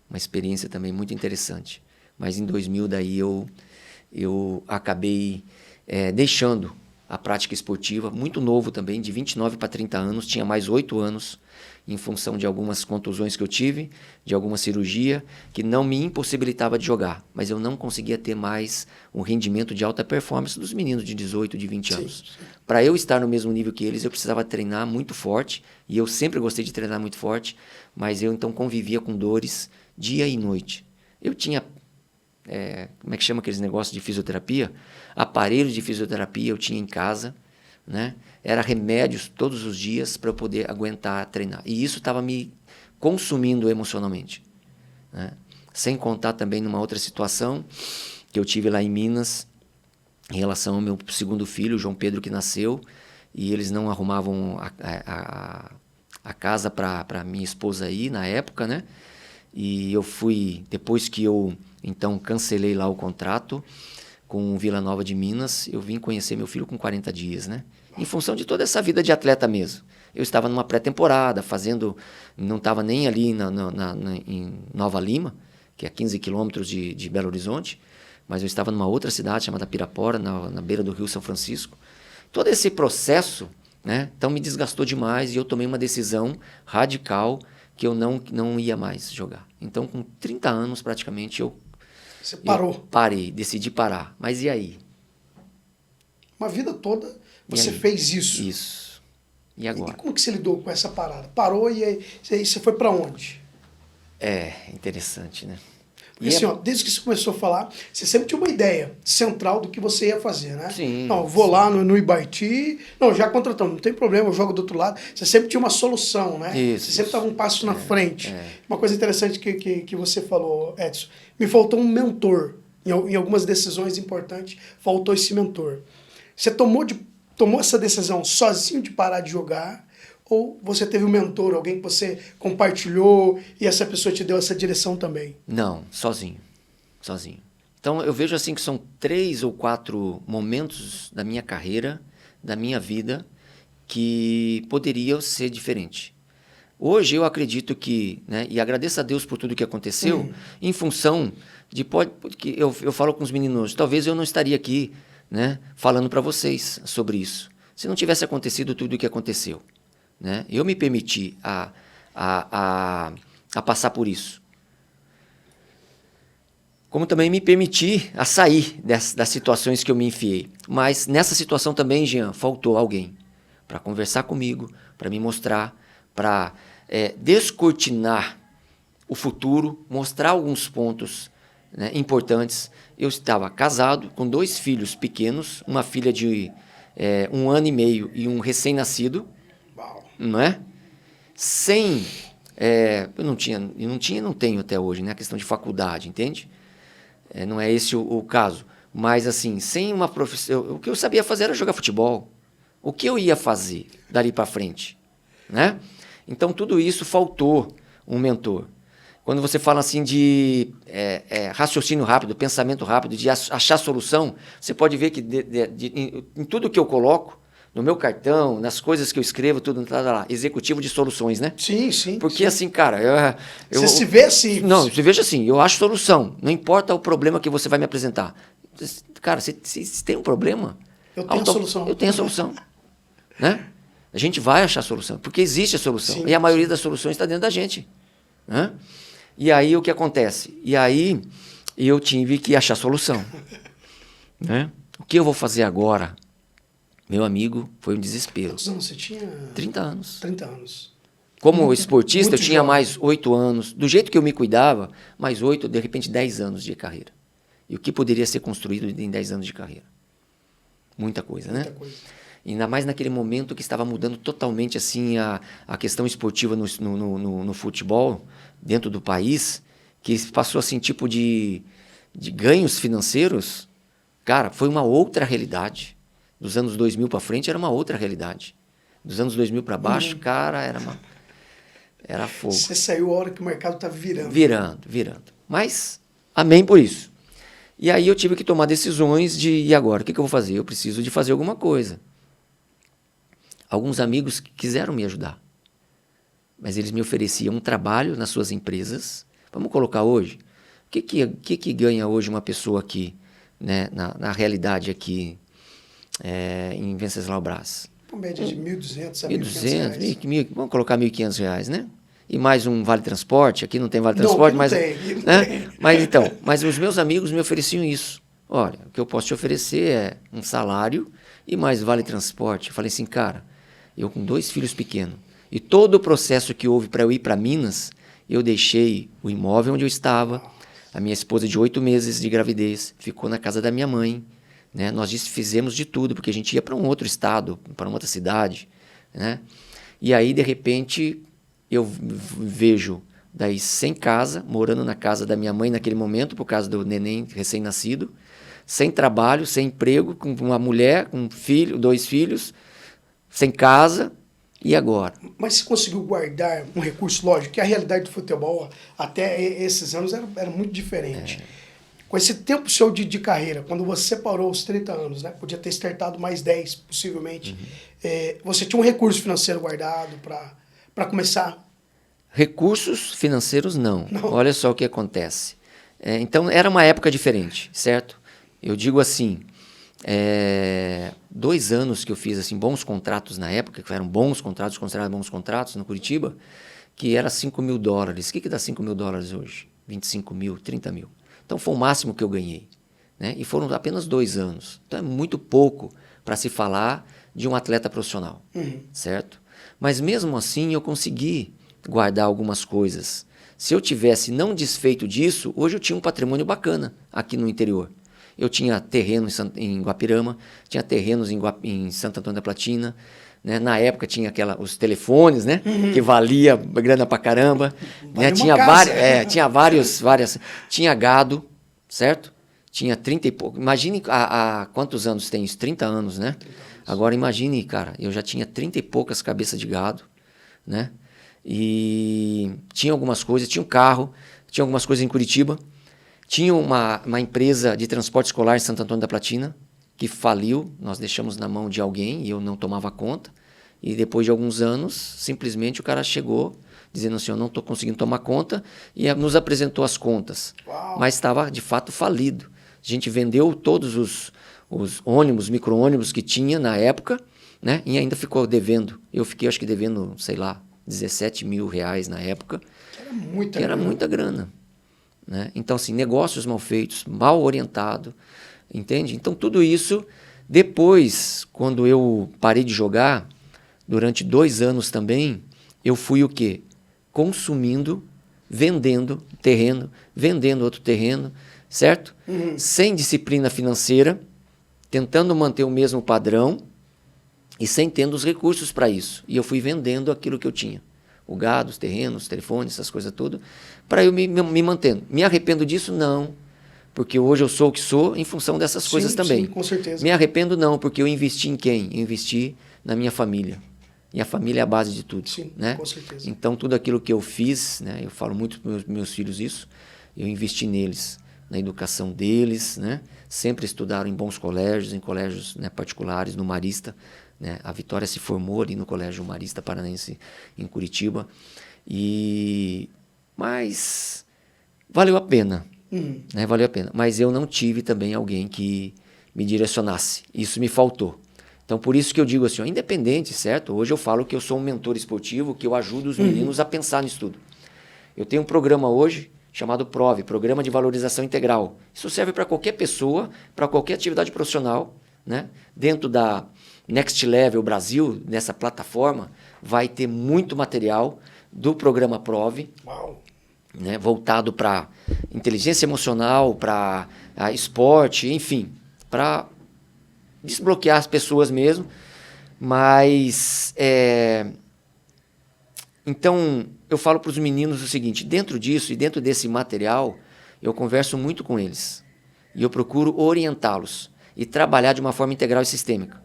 Uma experiência também muito interessante. Mas em 2000, daí eu acabei deixando a prática esportiva, muito novo também, de 29 para 30 anos, tinha mais 8 anos, em função de algumas contusões que eu tive, de alguma cirurgia, que não me impossibilitava de jogar, mas eu não conseguia ter mais um rendimento de alta performance dos meninos de 18, de 20 anos. Para eu estar no mesmo nível que eles, eu precisava treinar muito forte, e eu sempre gostei de treinar muito forte, mas eu então convivia com dores dia e noite. Eu tinha como é que chama aqueles negócios de fisioterapia? Aparelhos de fisioterapia eu tinha em casa, né? Era remédios todos os dias para eu poder aguentar treinar. E isso estava me consumindo emocionalmente. Né? Sem contar também numa outra situação que eu tive lá em Minas, em relação ao meu segundo filho, o João Pedro, que nasceu, e eles não arrumavam a casa para minha esposa ir na época, né? E eu fui, depois que eu então cancelei lá o contrato com o Vila Nova de Minas, eu vim conhecer meu filho com 40 dias, né? Em função de toda essa vida de atleta mesmo. Eu estava numa pré-temporada, não estava nem ali em Nova Lima, que é 15 quilômetros de Belo Horizonte, mas eu estava numa outra cidade chamada Pirapora, na beira do Rio São Francisco. Todo esse processo, né, então me desgastou demais e eu tomei uma decisão radical que eu não ia mais jogar. Então, com 30 anos, praticamente, Você parou? Eu parei, decidi parar. Mas e aí? Uma vida toda você fez isso. Isso. E agora? E como que você lidou com essa parada? Parou e aí você foi para onde? Interessante, né? Porque assim, desde que você começou a falar, você sempre tinha uma ideia central do que você ia fazer, né? Sim. Não, vou lá no Ibaiti, não, já contratamos, não tem problema, eu jogo do outro lado. Você sempre tinha uma solução, né? Isso. Você sempre estava um passo na frente. Uma coisa interessante que você falou, Edson, me faltou um mentor. Em algumas decisões importantes, faltou esse mentor. Você tomou essa decisão sozinho de parar de jogar? Ou você teve um mentor, alguém que você compartilhou e essa pessoa te deu essa direção também? Não, sozinho. Sozinho. Então eu vejo assim que são 3 ou 4 momentos da minha carreira, da minha vida, que poderiam ser diferentes. Hoje eu acredito que, né, e agradeço a Deus por tudo que aconteceu, em função de que eu falo com os meninos, talvez eu não estaria aqui, né, falando para vocês sobre isso, se não tivesse acontecido tudo o que aconteceu, né? Eu me permiti a passar por isso. Como também me permiti a sair das situações que eu me enfiei. Mas nessa situação também, Jean, faltou alguém para conversar comigo, para me mostrar, para descortinar o futuro, mostrar alguns pontos, né, importantes. Eu estava casado, com 2 filhos pequenos, uma filha de 1 ano e meio e um recém-nascido, não é? Eu não tinha e não tenho até hoje, né, a questão de faculdade, entende? Não é esse o caso. Mas, assim, sem uma profissão... O que eu sabia fazer era jogar futebol. O que eu ia fazer dali para frente, né? Então, tudo isso faltou um mentor. Quando você fala assim de raciocínio rápido, pensamento rápido, de achar solução, você pode ver que em tudo que eu coloco, no meu cartão, nas coisas que eu escrevo, tudo tá lá, executivo de soluções, né? Sim, sim. Porque sim. assim, cara... Você se vê assim? Não, você veja assim, eu acho solução. Não importa o problema que você vai me apresentar. Cara, se tem um problema... Eu tenho a solução. Eu tenho a solução. Né? A gente vai achar a solução, porque existe a solução. Sim, e a maioria das soluções está dentro da gente. Né? E aí o que acontece? E aí eu tive que achar solução. Né? O que eu vou fazer agora? Meu amigo, foi um desespero. Quantos anos você tinha? 30 anos. 30 anos. Como esportista, eu tinha jovem. mais 8 anos. Do jeito que eu me cuidava, mais 8, de repente 10 anos de carreira. E o que poderia ser construído em 10 anos de carreira? Muita coisa, né? Muita coisa. Ainda mais naquele momento que estava mudando totalmente assim a questão esportiva no futebol, dentro do país, que passou assim, tipo de ganhos financeiros. Cara, foi uma outra realidade. Dos anos 2000 para frente era uma outra realidade. Dos anos 2000 para baixo, cara, era fogo. Você saiu a hora que o mercado estava virando. Virando. Mas, amém por isso. E aí eu tive que tomar decisões e agora? O que eu vou fazer? Eu preciso de fazer alguma coisa. Alguns amigos quiseram me ajudar. Mas eles me ofereciam um trabalho nas suas empresas. Vamos colocar hoje. O que ganha hoje uma pessoa aqui, né, na realidade aqui, em Venceslau Brás? Uma média de 1.200 a 1.200, vamos colocar R$1.500, né? E mais um vale transporte. Aqui não tem vale Não, transporte, não mas tem, não né? tem. Mas os meus amigos me ofereciam isso. Olha, o que eu posso te oferecer é um salário e mais vale transporte. Eu falei assim, cara, eu com 2 filhos pequenos e todo o processo que houve para eu ir para Minas, eu deixei o imóvel onde eu estava. A minha esposa de 8 meses de gravidez ficou na casa da minha mãe. Né? Nós fizemos de tudo, porque a gente ia para um outro estado, para uma outra cidade. Né? E aí, de repente, eu vejo daí sem casa, morando na casa da minha mãe naquele momento, por causa do neném recém-nascido, sem trabalho, sem emprego, com uma mulher, com um filho, 2 filhos, sem casa. E agora? Mas você conseguiu guardar um recurso, lógico, que a realidade do futebol até esses anos era muito diferente. Com esse tempo seu de carreira, quando você parou aos 30 anos, né? Podia ter startado mais 10, possivelmente. Você tinha um recurso financeiro guardado para começar? Recursos financeiros, não. Olha só o que acontece. Então, era uma época diferente, certo? Eu digo assim, 2 anos que eu fiz assim, bons contratos na época, que eram bons contratos, considerados bons contratos no Curitiba, que era $5.000. O que dá $5.000 hoje? 25 mil, 30 mil. Então, foi o máximo que eu ganhei. Né? E foram apenas 2 anos. Então, é muito pouco para se falar de um atleta profissional, certo? Mas, mesmo assim, eu consegui guardar algumas coisas. Se eu tivesse não desfeito disso, hoje eu tinha um patrimônio bacana aqui no interior. Eu tinha terreno em Guapirama, tinha terrenos em Santo Antônio da Platina. Né? Na época tinha os telefones, né? Que valia grana pra caramba. Né? Tinha várias. Tinha gado, certo? tinha 30 e pouco. Imagine há quantos anos tem isso? 30 anos, né? 30 anos. Agora imagine, cara, eu já tinha 30 e poucas cabeças de gado, né? E tinha algumas coisas, tinha um carro, tinha algumas coisas em Curitiba, tinha uma empresa de transporte escolar em Santo Antônio da Platina, que faliu, nós deixamos na mão de alguém e eu não tomava conta. E depois de alguns anos, simplesmente o cara chegou dizendo assim, eu não estou conseguindo tomar conta, e nos apresentou as contas. Uau. Mas estava, de fato, falido. A gente vendeu todos os ônibus, micro-ônibus que tinha na época, né? E ainda ficou devendo. Eu fiquei, acho que, devendo, sei lá, 17 mil reais na época. Era muita que era grana. muita grana. Né? Então, assim, negócios mal feitos, mal orientado, entende? Então, tudo isso, depois, quando eu parei de jogar, durante 2 anos também, eu fui o quê? Consumindo, vendendo terreno, vendendo outro terreno, certo? Sem disciplina financeira, tentando manter o mesmo padrão e sem tendo os recursos para isso. E eu fui vendendo aquilo que eu tinha. O gado, os terrenos, os telefones, essas coisas tudo, para eu me mantendo. Me arrependo disso? Não. Porque hoje eu sou o que sou em função dessas coisas também. Sim, com certeza. Me arrependo não, porque eu investi em quem? Eu investi na minha família. E a família é a base de tudo. Sim, né? com certeza. Então, tudo aquilo que eu fiz, né, eu falo muito para meus filhos isso, eu investi neles, na educação deles, né? Sempre estudaram em bons colégios, em colégios, né, particulares, no Marista. Né? A Vitória se formou ali no Colégio Marista Paranaense, em Curitiba. Mas valeu a pena. Né? Valeu a pena. Mas eu não tive também alguém que me direcionasse. Isso me faltou. Então, por isso que eu digo assim, ó, independente, certo? Hoje eu falo que eu sou um mentor esportivo, que eu ajudo os meninos a pensar nisso tudo. Eu tenho um programa hoje chamado PROV, Programa de Valorização Integral. Isso serve para qualquer pessoa, para qualquer atividade profissional. Né? Dentro da Next Level Brasil, nessa plataforma, vai ter muito material do programa PROV. Uau. Né, voltado para inteligência emocional, para esporte, enfim, para desbloquear as pessoas mesmo. Mas, então, eu falo para os meninos o seguinte, dentro disso e dentro desse material, eu converso muito com eles. E eu procuro orientá-los e trabalhar de uma forma integral e sistêmica.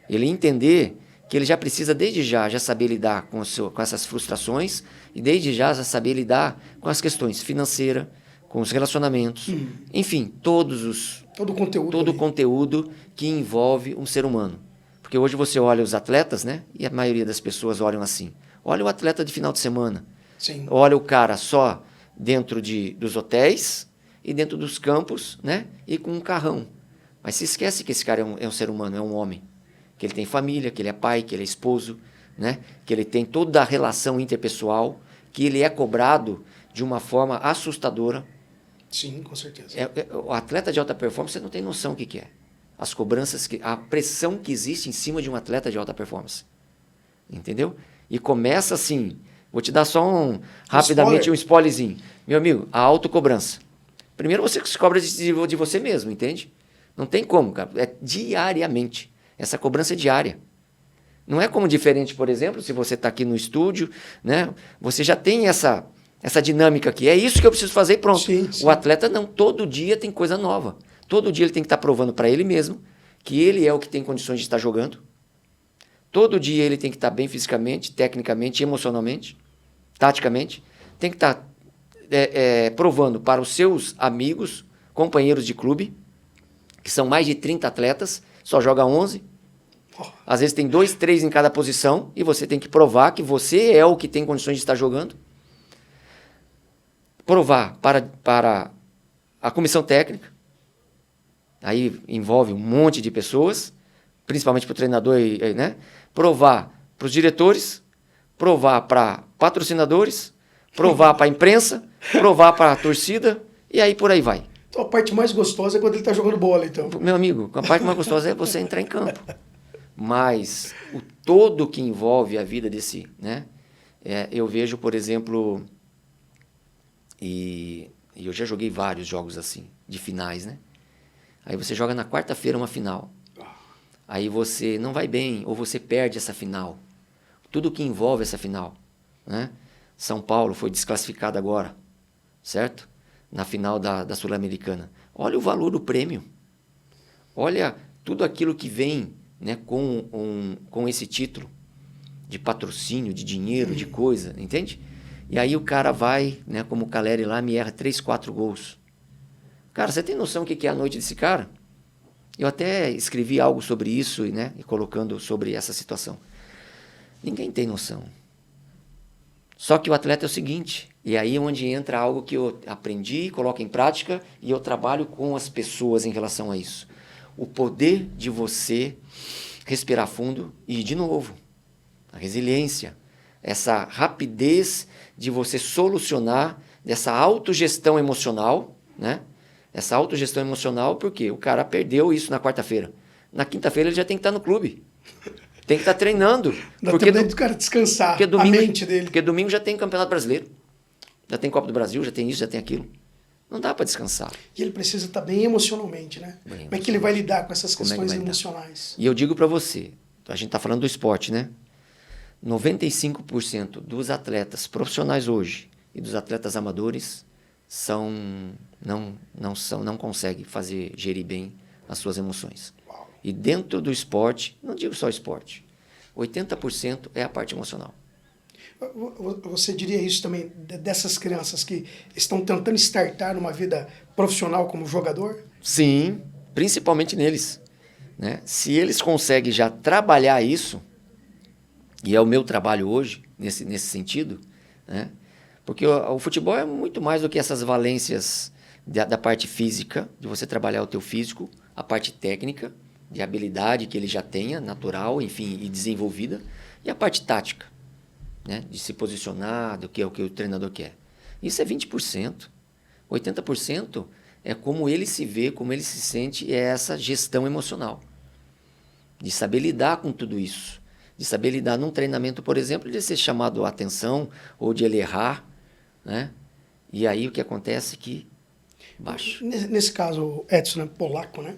Ele entender que ele já precisa, desde já saber lidar com essas frustrações e desde já saber lidar com as questões financeiras, com os relacionamentos, enfim, todo o conteúdo que envolve um ser humano. Porque hoje você olha os atletas, né? E a maioria das pessoas olham assim. Olha o atleta de final de semana. Sim. Olha o cara só dentro dos hotéis e dentro dos campos, né? E com um carrão. Mas se esquece que esse cara é um ser humano, é um homem. Que ele tem família, que ele é pai, que ele é esposo, né? Que ele tem toda a relação interpessoal, que ele é cobrado de uma forma assustadora. Sim, com certeza. O atleta de alta performance, você não tem noção o que é. As cobranças, a pressão que existe em cima de um atleta de alta performance. Entendeu? E começa assim, vou te dar só rapidamente um spoilerzinho. Meu amigo, a autocobrança. Primeiro você se cobra de você mesmo, entende? Não tem como, cara. É diariamente. Essa cobrança é diária. Não é como diferente, por exemplo, se você está aqui no estúdio, né? Você já tem essa dinâmica aqui. É isso que eu preciso fazer e pronto. Sim. O atleta não. Todo dia tem coisa nova. Todo dia ele tem que estar provando para ele mesmo que ele é o que tem condições de estar jogando. Todo dia ele tem que estar bem fisicamente, tecnicamente, emocionalmente, taticamente. Tem que estar provando para os seus amigos, companheiros de clube, que são mais de 30 atletas, só joga 11. Às vezes tem 2, 3 em cada posição e você tem que provar que você é o que tem condições de estar jogando. Provar para a comissão técnica. Aí envolve um monte de pessoas, principalmente para o treinador, né? Provar para os diretores, provar para patrocinadores, provar para a imprensa, provar para a torcida e aí por aí vai. Então, a parte mais gostosa é quando ele está jogando bola, então. Meu amigo, a parte mais gostosa é você entrar em campo. Mas o todo que envolve a vida desse, né? Eu vejo, por exemplo, e eu já joguei vários jogos assim, de finais, né? Aí você joga na quarta-feira uma final. Aí você não vai bem, ou você perde essa final. Tudo que envolve essa final, né? São Paulo foi desclassificado agora, certo? na final da Sul-Americana. Olha o valor do prêmio. Olha tudo aquilo que vem, né, com esse título de patrocínio, de dinheiro, de coisa, entende? E aí o cara vai, né, como o Caleri lá, me erra 3, 4 gols. Cara, você tem noção do que é a noite desse cara? Eu até escrevi algo sobre isso, né, e colocando sobre essa situação. Ninguém tem noção. Só que o atleta é o seguinte, e aí é onde entra algo que eu aprendi, coloco em prática, e eu trabalho com as pessoas em relação a isso. O poder de você respirar fundo e, de novo, a resiliência, essa rapidez de você solucionar, dessa autogestão emocional, né? Essa autogestão emocional, porque o cara perdeu isso na quarta-feira. Na quinta-feira ele já tem que estar no clube. Tem que estar treinando. Dá tempo do cara descansar a mente dele. Porque domingo já tem Campeonato Brasileiro. Já tem Copa do Brasil, já tem isso, já tem aquilo. Não dá para descansar. E ele precisa estar bem emocionalmente, né? Como é que ele vai lidar com essas questões emocionais? E eu digo para você, a gente está falando do esporte, né? 95% dos atletas profissionais hoje e dos atletas amadores não conseguem gerir bem as suas emoções. Uau. E dentro do esporte, não digo só esporte, 80% é a parte emocional. Você diria isso também dessas crianças que estão tentando startar numa vida profissional como jogador? Sim, principalmente neles, né? Se eles conseguem já trabalhar isso, e é o meu trabalho hoje, nesse sentido, né? Porque o futebol é muito mais do que essas valências da parte física, de você trabalhar o teu físico, a parte técnica, de habilidade que ele já tenha, natural, enfim, e desenvolvida, e a parte tática, né? De se posicionar, do que é o que o treinador quer. Isso é 20%. 80% é como ele se vê, como ele se sente, e é essa gestão emocional. De saber lidar com tudo isso. De saber lidar num treinamento, por exemplo, de ser chamado a atenção ou de ele errar, né? E aí o que acontece é que baixa. Nesse caso, Edson, né, polaco, né?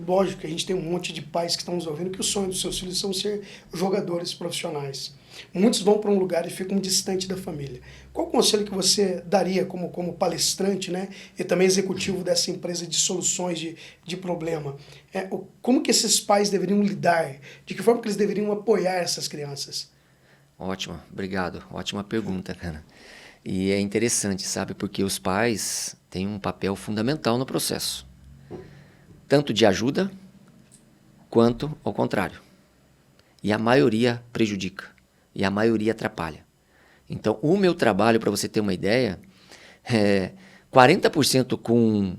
Lógico que a gente tem um monte de pais que estão nos ouvindo que o sonho dos seus filhos são ser jogadores profissionais. Muitos vão para um lugar e ficam distante da família. Qual o conselho que você daria como palestrante, né, e também executivo dessa empresa de soluções de problema? Como que esses pais deveriam lidar? De que forma que eles deveriam apoiar essas crianças? Ótimo, obrigado. Ótima pergunta, cara. E é interessante, sabe, porque os pais têm um papel fundamental no processo. Tanto de ajuda, quanto ao contrário. E a maioria prejudica. E a maioria atrapalha. Então, o meu trabalho, para você ter uma ideia, é 40% com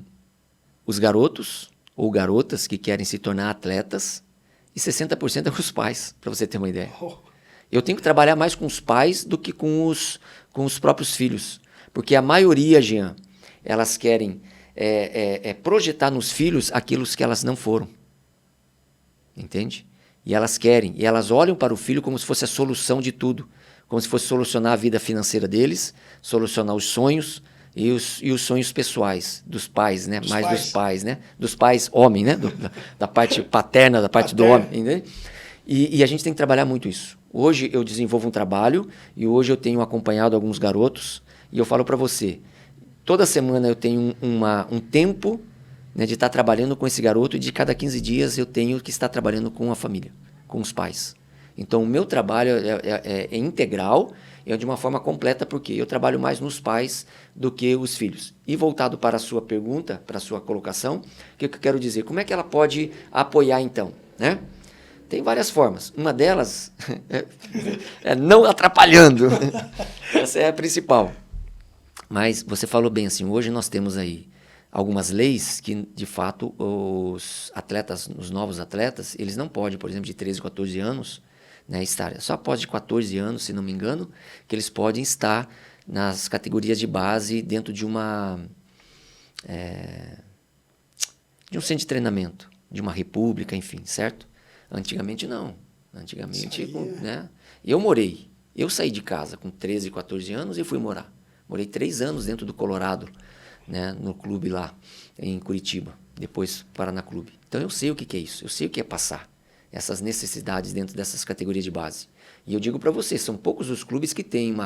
os garotos ou garotas que querem se tornar atletas e 60% é com os pais, para você ter uma ideia. Eu tenho que trabalhar mais com os pais do que com os próprios filhos. Porque a maioria, Jean, elas querem projetar nos filhos aquilo que elas não foram. Entende? E elas querem, e elas olham para o filho como se fosse a solução de tudo. Como se fosse solucionar a vida financeira deles, solucionar os sonhos e os sonhos pessoais dos pais, né? Dos pais, né? Dos pais homem, né? Da parte paterna, da parte do homem. Entende? E a gente tem que trabalhar muito isso. Hoje eu desenvolvo um trabalho e hoje eu tenho acompanhado alguns garotos e eu falo para você, toda semana eu tenho um tempo, né, de estar trabalhando com esse garoto e de cada 15 dias eu tenho que estar trabalhando com a família, com os pais. Então o meu trabalho é integral, é de uma forma completa porque eu trabalho mais nos pais do que os filhos. E voltado para a sua pergunta, para a sua colocação, o que eu quero dizer? Como é que ela pode apoiar então, né? Tem várias formas. Uma delas é não atrapalhando. Essa é a principal. Mas você falou bem assim, hoje nós temos aí algumas leis que, de fato, os atletas, os novos atletas, eles não podem, por exemplo, de 13, 14 anos, né, estar. Só após de 14 anos, se não me engano, que eles podem estar nas categorias de base dentro de um centro de treinamento, de uma república, enfim, certo? Antigamente não. Antigamente, né? Eu saí de casa com 13, 14 anos e fui morar. Morei 3 anos dentro do Colorado, né, no clube lá, em Curitiba, depois Paraná Clube. Então eu sei o que é isso, eu sei o que é passar essas necessidades dentro dessas categorias de base. E eu digo para vocês, são poucos os clubes que têm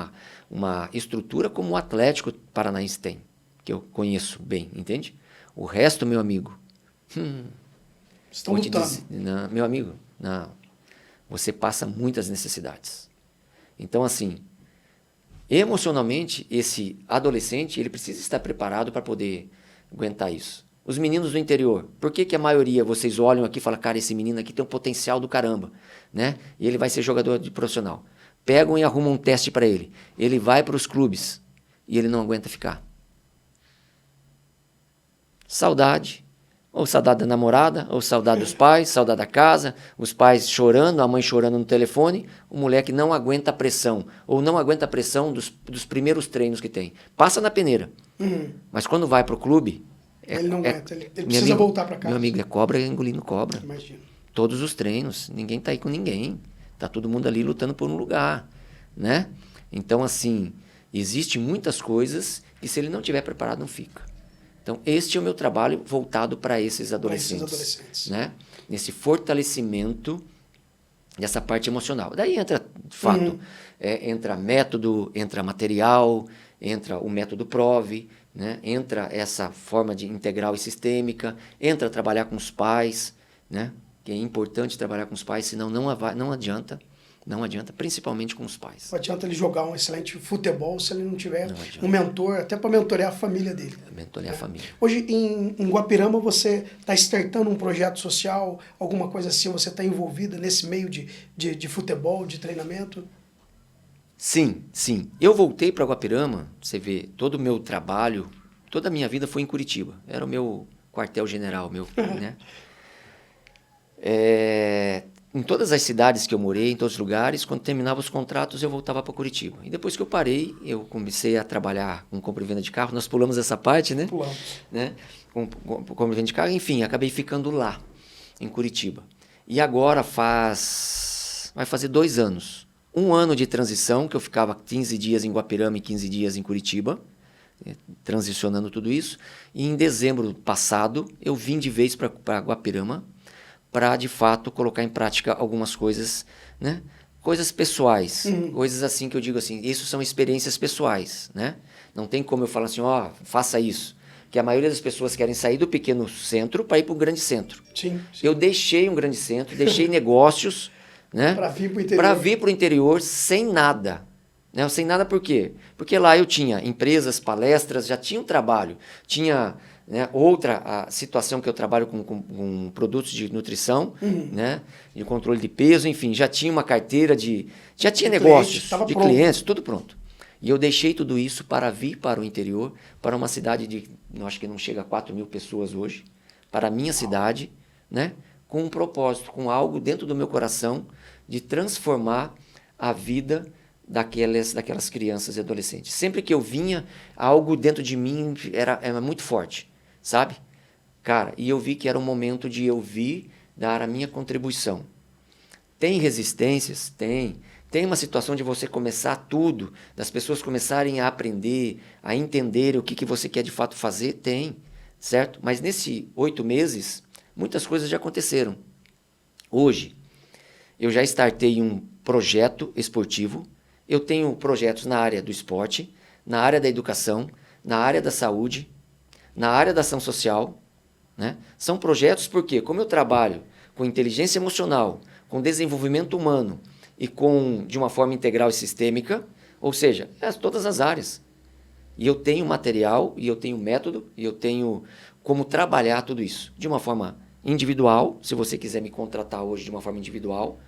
uma estrutura como o Atlético Paranaense tem. que eu conheço bem, entende? O resto, meu amigo, Estão lutando. não, meu amigo, não, você passa muitas necessidades. Então, assim, emocionalmente, esse adolescente, ele precisa estar preparado para poder aguentar isso. Os meninos do interior, por que que a maioria, vocês olham aqui e falam, cara, esse menino aqui tem um potencial do caramba, né? E ele vai ser jogador de profissional. Pegam e arrumam um teste para ele. Ele vai para os clubes e ele não aguenta ficar. Saudade. Ou saudade da namorada, ou saudade dos pais, saudade da casa, os pais chorando, a mãe chorando no telefone, o moleque não aguenta a pressão, ou não aguenta a pressão dos primeiros treinos que tem. Passa na peneira. Mas quando vai para o clube... ele não aguenta, ele precisa voltar para casa. Meu amigo, é cobra engolindo cobra. Imagina. Todos os treinos, ninguém tá aí com ninguém. Tá todo mundo ali lutando por um lugar, né? Então, assim, existem muitas coisas que se ele não tiver preparado, não fica. Então, este é o meu trabalho voltado para esses adolescentes, né? Nesse fortalecimento dessa parte emocional. Daí entra, de fato, entra método, entra material, entra o método PROVE, né? Entra essa forma de integral e sistêmica, entra trabalhar com os pais, né? Que é importante trabalhar com os pais, senão não adianta. Não adianta, principalmente com os pais. Não adianta ele jogar um excelente futebol se ele não tiver um mentor, até para mentorear a família dele. Mentorear a família. Hoje, em Guapirama, você está startando um projeto social, alguma coisa assim? Você está envolvida nesse meio de futebol, de treinamento? Sim, sim. Eu voltei para Guapirama, você vê, todo o meu trabalho, toda a minha vida foi em Curitiba. Era o meu quartel-general, né? Em todas as cidades que eu morei, em todos os lugares, quando terminava os contratos, eu voltava para Curitiba. E depois que eu parei, eu comecei a trabalhar com compra e venda de carro. Nós pulamos essa parte, né? Pulamos. Né? Com compra e venda de carro. Enfim, acabei ficando lá, em Curitiba. E agora vai fazer 2 anos. 1 ano de transição, que eu ficava 15 dias em Guapirama e 15 dias em Curitiba, transicionando tudo isso. E em dezembro passado, eu vim de vez para Guapirama, para, de fato, colocar em prática algumas coisas, né? Coisas pessoais, coisas assim que eu digo assim, isso são experiências pessoais, né? Não tem como eu falar assim, faça isso. Que a maioria das pessoas querem sair do pequeno centro para ir para o grande centro. Sim. Eu deixei um grande centro, deixei negócios, né? Para vir para o interior. Para vir para o interior sem nada. Né? Sem nada por quê? Porque lá eu tinha empresas, palestras, já tinha um trabalho, tinha... Né? Outra situação que eu trabalho com produtos de nutrição, né? De controle de peso, enfim, já tinha uma carteira já tinha negócios, de clientes, tudo pronto. E eu deixei tudo isso para vir para o interior, para uma cidade de, acho que não chega a 4.000 pessoas hoje, para a minha cidade, né? Com um propósito, com algo dentro do meu coração de transformar a vida daquelas crianças e adolescentes. Sempre que eu vinha, algo dentro de mim era muito forte. Sabe? Cara, e eu vi que era um momento de eu vir dar a minha contribuição. Tem resistências? Tem. Tem uma situação de você começar tudo, das pessoas começarem a aprender, a entender o que você quer de fato fazer? Tem, certo? Mas nesses 8 meses, muitas coisas já aconteceram. Hoje, eu já startei um projeto esportivo, eu tenho projetos na área do esporte, na área da educação, na área da saúde, na área da ação social, né? São projetos porque, como eu trabalho com inteligência emocional, com desenvolvimento humano e de uma forma integral e sistêmica, ou seja, todas as áreas. E eu tenho material, e eu tenho método, e eu tenho como trabalhar tudo isso. De uma forma individual, se você quiser me contratar hoje de uma forma individual,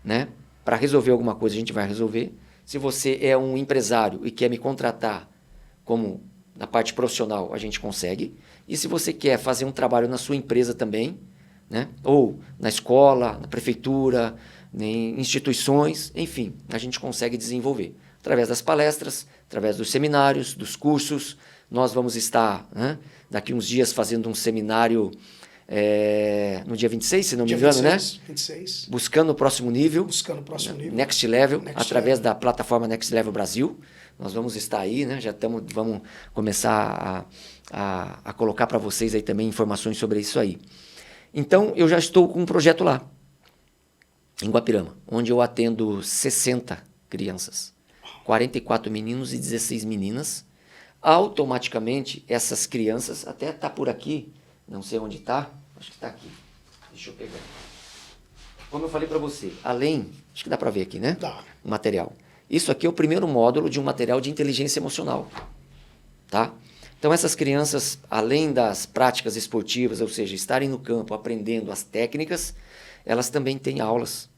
né? Para resolver alguma coisa, a gente vai resolver. Se você é um empresário e quer me contratar como... na parte profissional, a gente consegue. E se você quer fazer um trabalho na sua empresa também, né? Ou na escola, na prefeitura, em instituições, enfim, a gente consegue desenvolver. Através das palestras, através dos seminários, dos cursos. Nós vamos estar, né, daqui uns dias fazendo um seminário no dia 26, se não me engano, 26, né? 26. Buscando o próximo nível. Buscando o próximo nível. Next Level, através da plataforma Next Level Brasil. Nós vamos estar aí, né? Vamos começar a colocar para vocês aí também informações sobre isso aí. Então, eu já estou com um projeto lá, em Guapirama, onde eu atendo 60 crianças, 44 meninos e 16 meninas, automaticamente essas crianças, até tá por aqui, não sei onde está, acho que está aqui, deixa eu pegar. Como eu falei para você, além, acho que dá para ver aqui, né? Dá. O material. Isso aqui é o primeiro módulo de um material de inteligência emocional, tá? Então essas crianças, além das práticas esportivas, ou seja, estarem no campo aprendendo as técnicas, elas também têm aulas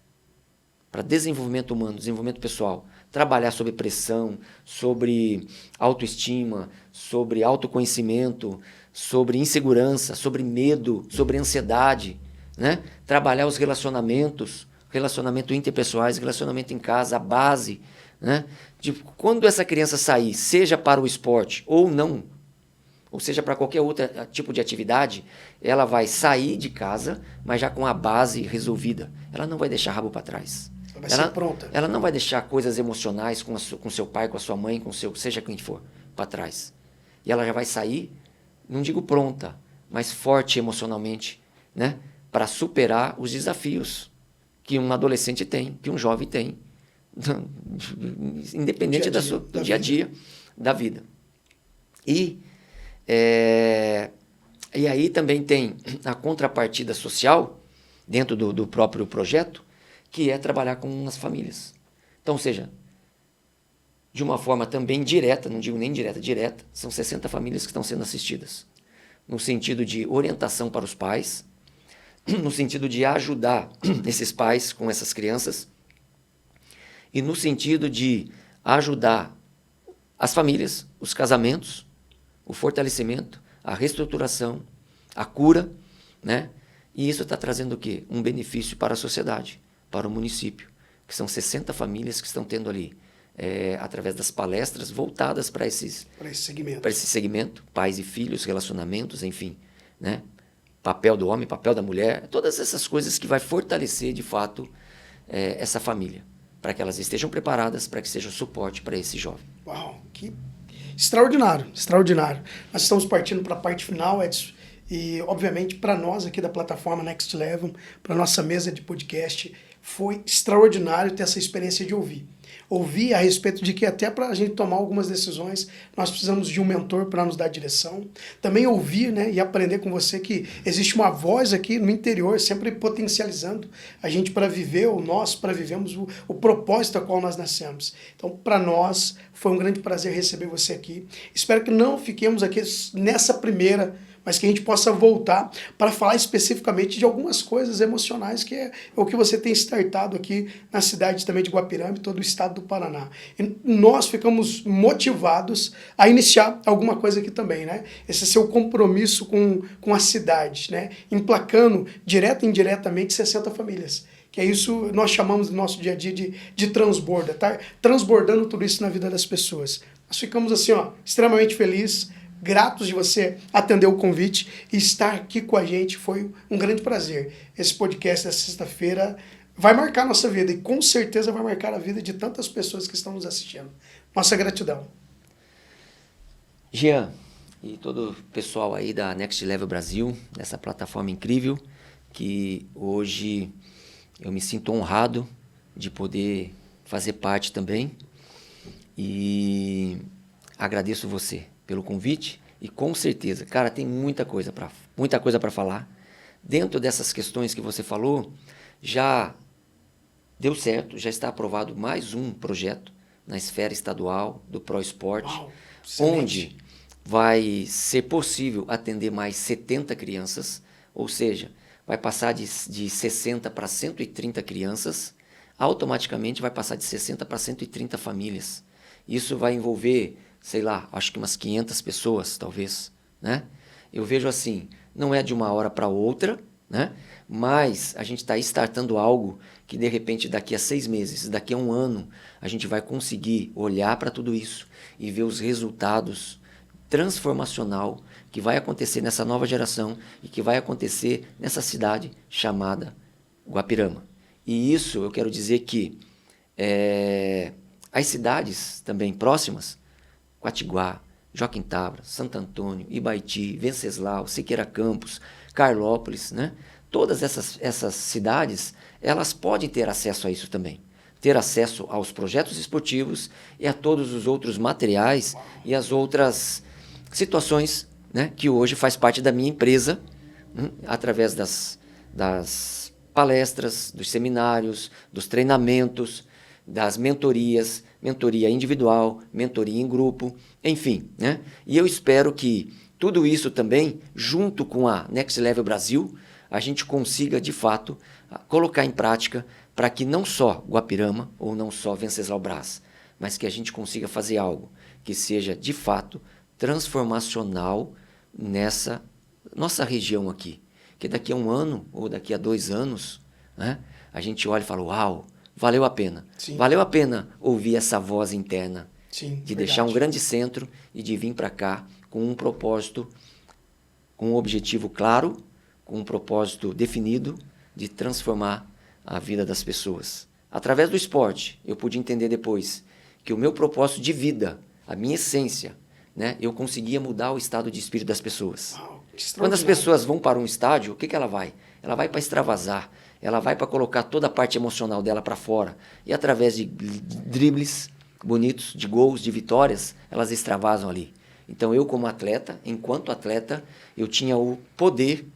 para desenvolvimento humano, desenvolvimento pessoal, trabalhar sobre pressão, sobre autoestima, sobre autoconhecimento, sobre insegurança, sobre medo, sobre ansiedade, né? Trabalhar os relacionamentos, relacionamento interpessoais, relacionamento em casa, a base, né? De quando essa criança sair, seja para o esporte ou não, ou seja, para qualquer outro tipo de atividade, ela vai sair de casa, mas já com a base resolvida. Ela não vai deixar rabo para trás. Vai ser pronta. Ela não vai deixar coisas emocionais com seu pai, com a sua mãe, com seu, seja quem for, para trás. E ela já vai sair, não digo pronta, mas forte emocionalmente, né? Para superar os desafios que um adolescente tem, que um jovem tem, independente do dia a dia da vida. E aí também tem a contrapartida social, dentro do próprio projeto, que é trabalhar com as famílias. Então, ou seja, de uma forma também direta, não digo nem direta, direta, são 60 famílias que estão sendo assistidas, no sentido de orientação para os pais, no sentido de ajudar esses pais com essas crianças, e no sentido de ajudar as famílias, os casamentos, o fortalecimento, a reestruturação, a cura, né? E isso está trazendo o quê? Um benefício para a sociedade, para o município, que são 60 famílias que estão tendo ali, através das palestras voltadas para esse segmento, pais e filhos, relacionamentos, enfim, né? Papel do homem, papel da mulher, todas essas coisas que vai fortalecer, de fato, essa família, para que elas estejam preparadas, para que seja o suporte para esse jovem. Uau, que extraordinário, extraordinário. Nós estamos partindo para a parte final, Edson, e obviamente para nós aqui da plataforma Next Level, para nossa mesa de podcast, foi extraordinário ter essa experiência de ouvir. Ouvir a respeito de que até para a gente tomar algumas decisões, nós precisamos de um mentor para nos dar direção. Também ouvir, né, e aprender com você que existe uma voz aqui no interior, sempre potencializando a gente para viver, ou nós para vivermos o propósito a qual nós nascemos. Então, para nós, foi um grande prazer receber você aqui. Espero que não fiquemos aqui nessa primeira, mas que a gente possa voltar para falar especificamente de algumas coisas emocionais, que é o que você tem startado aqui na cidade também de Guapirama, todo o estado do Paraná. E nós ficamos motivados a iniciar alguma coisa aqui também, né? Esse seu compromisso com a cidade, né? Emplacando direta e indiretamente 60 famílias. Que é isso nós chamamos no nosso dia a dia de transborda, tá? Transbordando tudo isso na vida das pessoas. Nós ficamos assim, ó, extremamente felizes, gratos de você atender o convite e estar aqui com a gente. Foi um grande prazer. Esse podcast dessa sexta-feira vai marcar a nossa vida e com certeza vai marcar a vida de tantas pessoas que estão nos assistindo. Nossa gratidão. Jean e todo o pessoal aí da Next Level Brasil, dessa plataforma incrível, que hoje eu me sinto honrado de poder fazer parte também, e agradeço você pelo convite, e com certeza, cara, tem muita coisa para falar. Dentro dessas questões que você falou, já deu certo, já está aprovado mais um projeto na esfera estadual do ProEsporte, onde vai ser possível atender mais 70 crianças, ou seja, vai passar de 60 para 130 crianças, automaticamente vai passar de 60 para 130 famílias. Isso vai envolver, sei lá, acho que umas 500 pessoas, talvez, né? Eu vejo assim, não é de uma hora para outra, né? Mas a gente está startando algo que, de repente, daqui a 6 meses, daqui a 1 ano, a gente vai conseguir olhar para tudo isso e ver os resultados transformacional que vai acontecer nessa nova geração e que vai acontecer nessa cidade chamada Guapirama. E isso eu quero dizer que as cidades também próximas, Quatiguá, Joaquim Tavra, Santo Antônio, Ibaiti, Venceslau, Siqueira Campos, Carlópolis, né? Todas essas cidades, elas podem ter acesso a isso também. ter acesso aos projetos esportivos e a todos os outros materiais e as outras situações, né, que hoje faz parte da minha empresa, através das palestras, dos seminários, dos treinamentos, das mentorias, mentoria individual, mentoria em grupo, enfim, né? E eu espero que tudo isso também, junto com a Next Level Brasil, a gente consiga, de fato, colocar em prática para que não só Guapirama ou não só Venceslau Braz, mas que a gente consiga fazer algo que seja, de fato, transformacional nessa nossa região aqui. Que daqui a 1 ano ou daqui a 2 anos, né, a gente olha e fala, uau, valeu a pena. Sim. Valeu a pena ouvir essa voz interna. Sim, de verdade. deixar um grande centro e de vir para cá com um propósito, com um objetivo claro, com um propósito definido de transformar a vida das pessoas. Através do esporte, eu pude entender depois que o meu propósito de vida, a minha essência, né, eu conseguia mudar o estado de espírito das pessoas. Uau, Quando as pessoas vão para um estádio, o que ela vai? Ela vai para extravasar, ela vai para colocar toda a parte emocional dela para fora. E através de dribles bonitos, de gols, de vitórias, elas extravasam ali. Então eu, como atleta, enquanto atleta, eu tinha o poder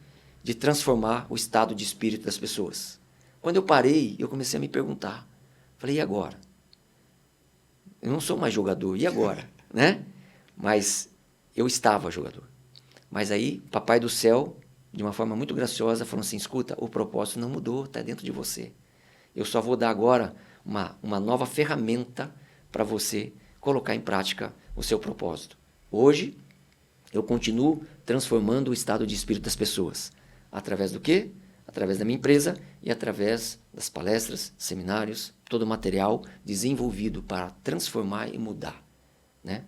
de transformar o estado de espírito das pessoas. Quando eu parei, eu comecei a me perguntar. Falei, e agora? Eu não sou mais jogador, e agora? Né? Mas eu estava jogador. Mas aí, Papai do Céu, de uma forma muito graciosa, falou assim, escuta, o propósito não mudou, está dentro de você. Eu só vou dar agora uma nova ferramenta para você colocar em prática o seu propósito. Hoje, eu continuo transformando o estado de espírito das pessoas. Através do quê? Através da minha empresa e através das palestras, seminários, todo o material desenvolvido para transformar e mudar, né?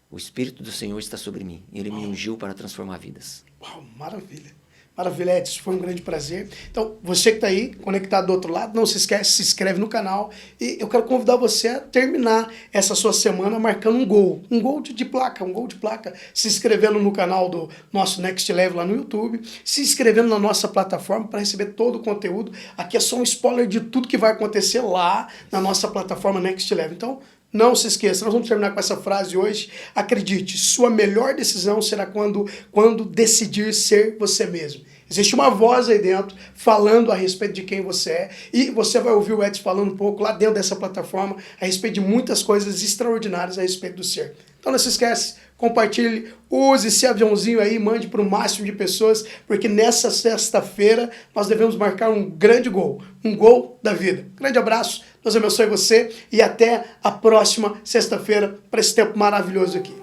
O Espírito do Senhor está sobre mim. Ele me ungiu para transformar vidas. Uau, maravilha. Maravilha, Edson, foi um grande prazer. Então, você que está aí, conectado do outro lado, não se esquece, se inscreve no canal. E eu quero convidar você a terminar essa sua semana marcando um gol de placa, se inscrevendo no canal do nosso Next Level lá no YouTube, se inscrevendo na nossa plataforma para receber todo o conteúdo. Aqui é só um spoiler de tudo que vai acontecer lá na nossa plataforma Next Level. Então, não se esqueça, nós vamos terminar com essa frase hoje. Acredite, sua melhor decisão será quando decidir ser você mesmo. Existe uma voz aí dentro falando a respeito de quem você é e você vai ouvir o Edson falando um pouco lá dentro dessa plataforma a respeito de muitas coisas extraordinárias a respeito do ser. Então não se esquece, compartilhe, use esse aviãozinho aí, mande para o máximo de pessoas, porque nessa sexta-feira nós devemos marcar um grande gol, um gol da vida. Grande abraço, Deus abençoe você e até a próxima sexta-feira para esse tempo maravilhoso aqui.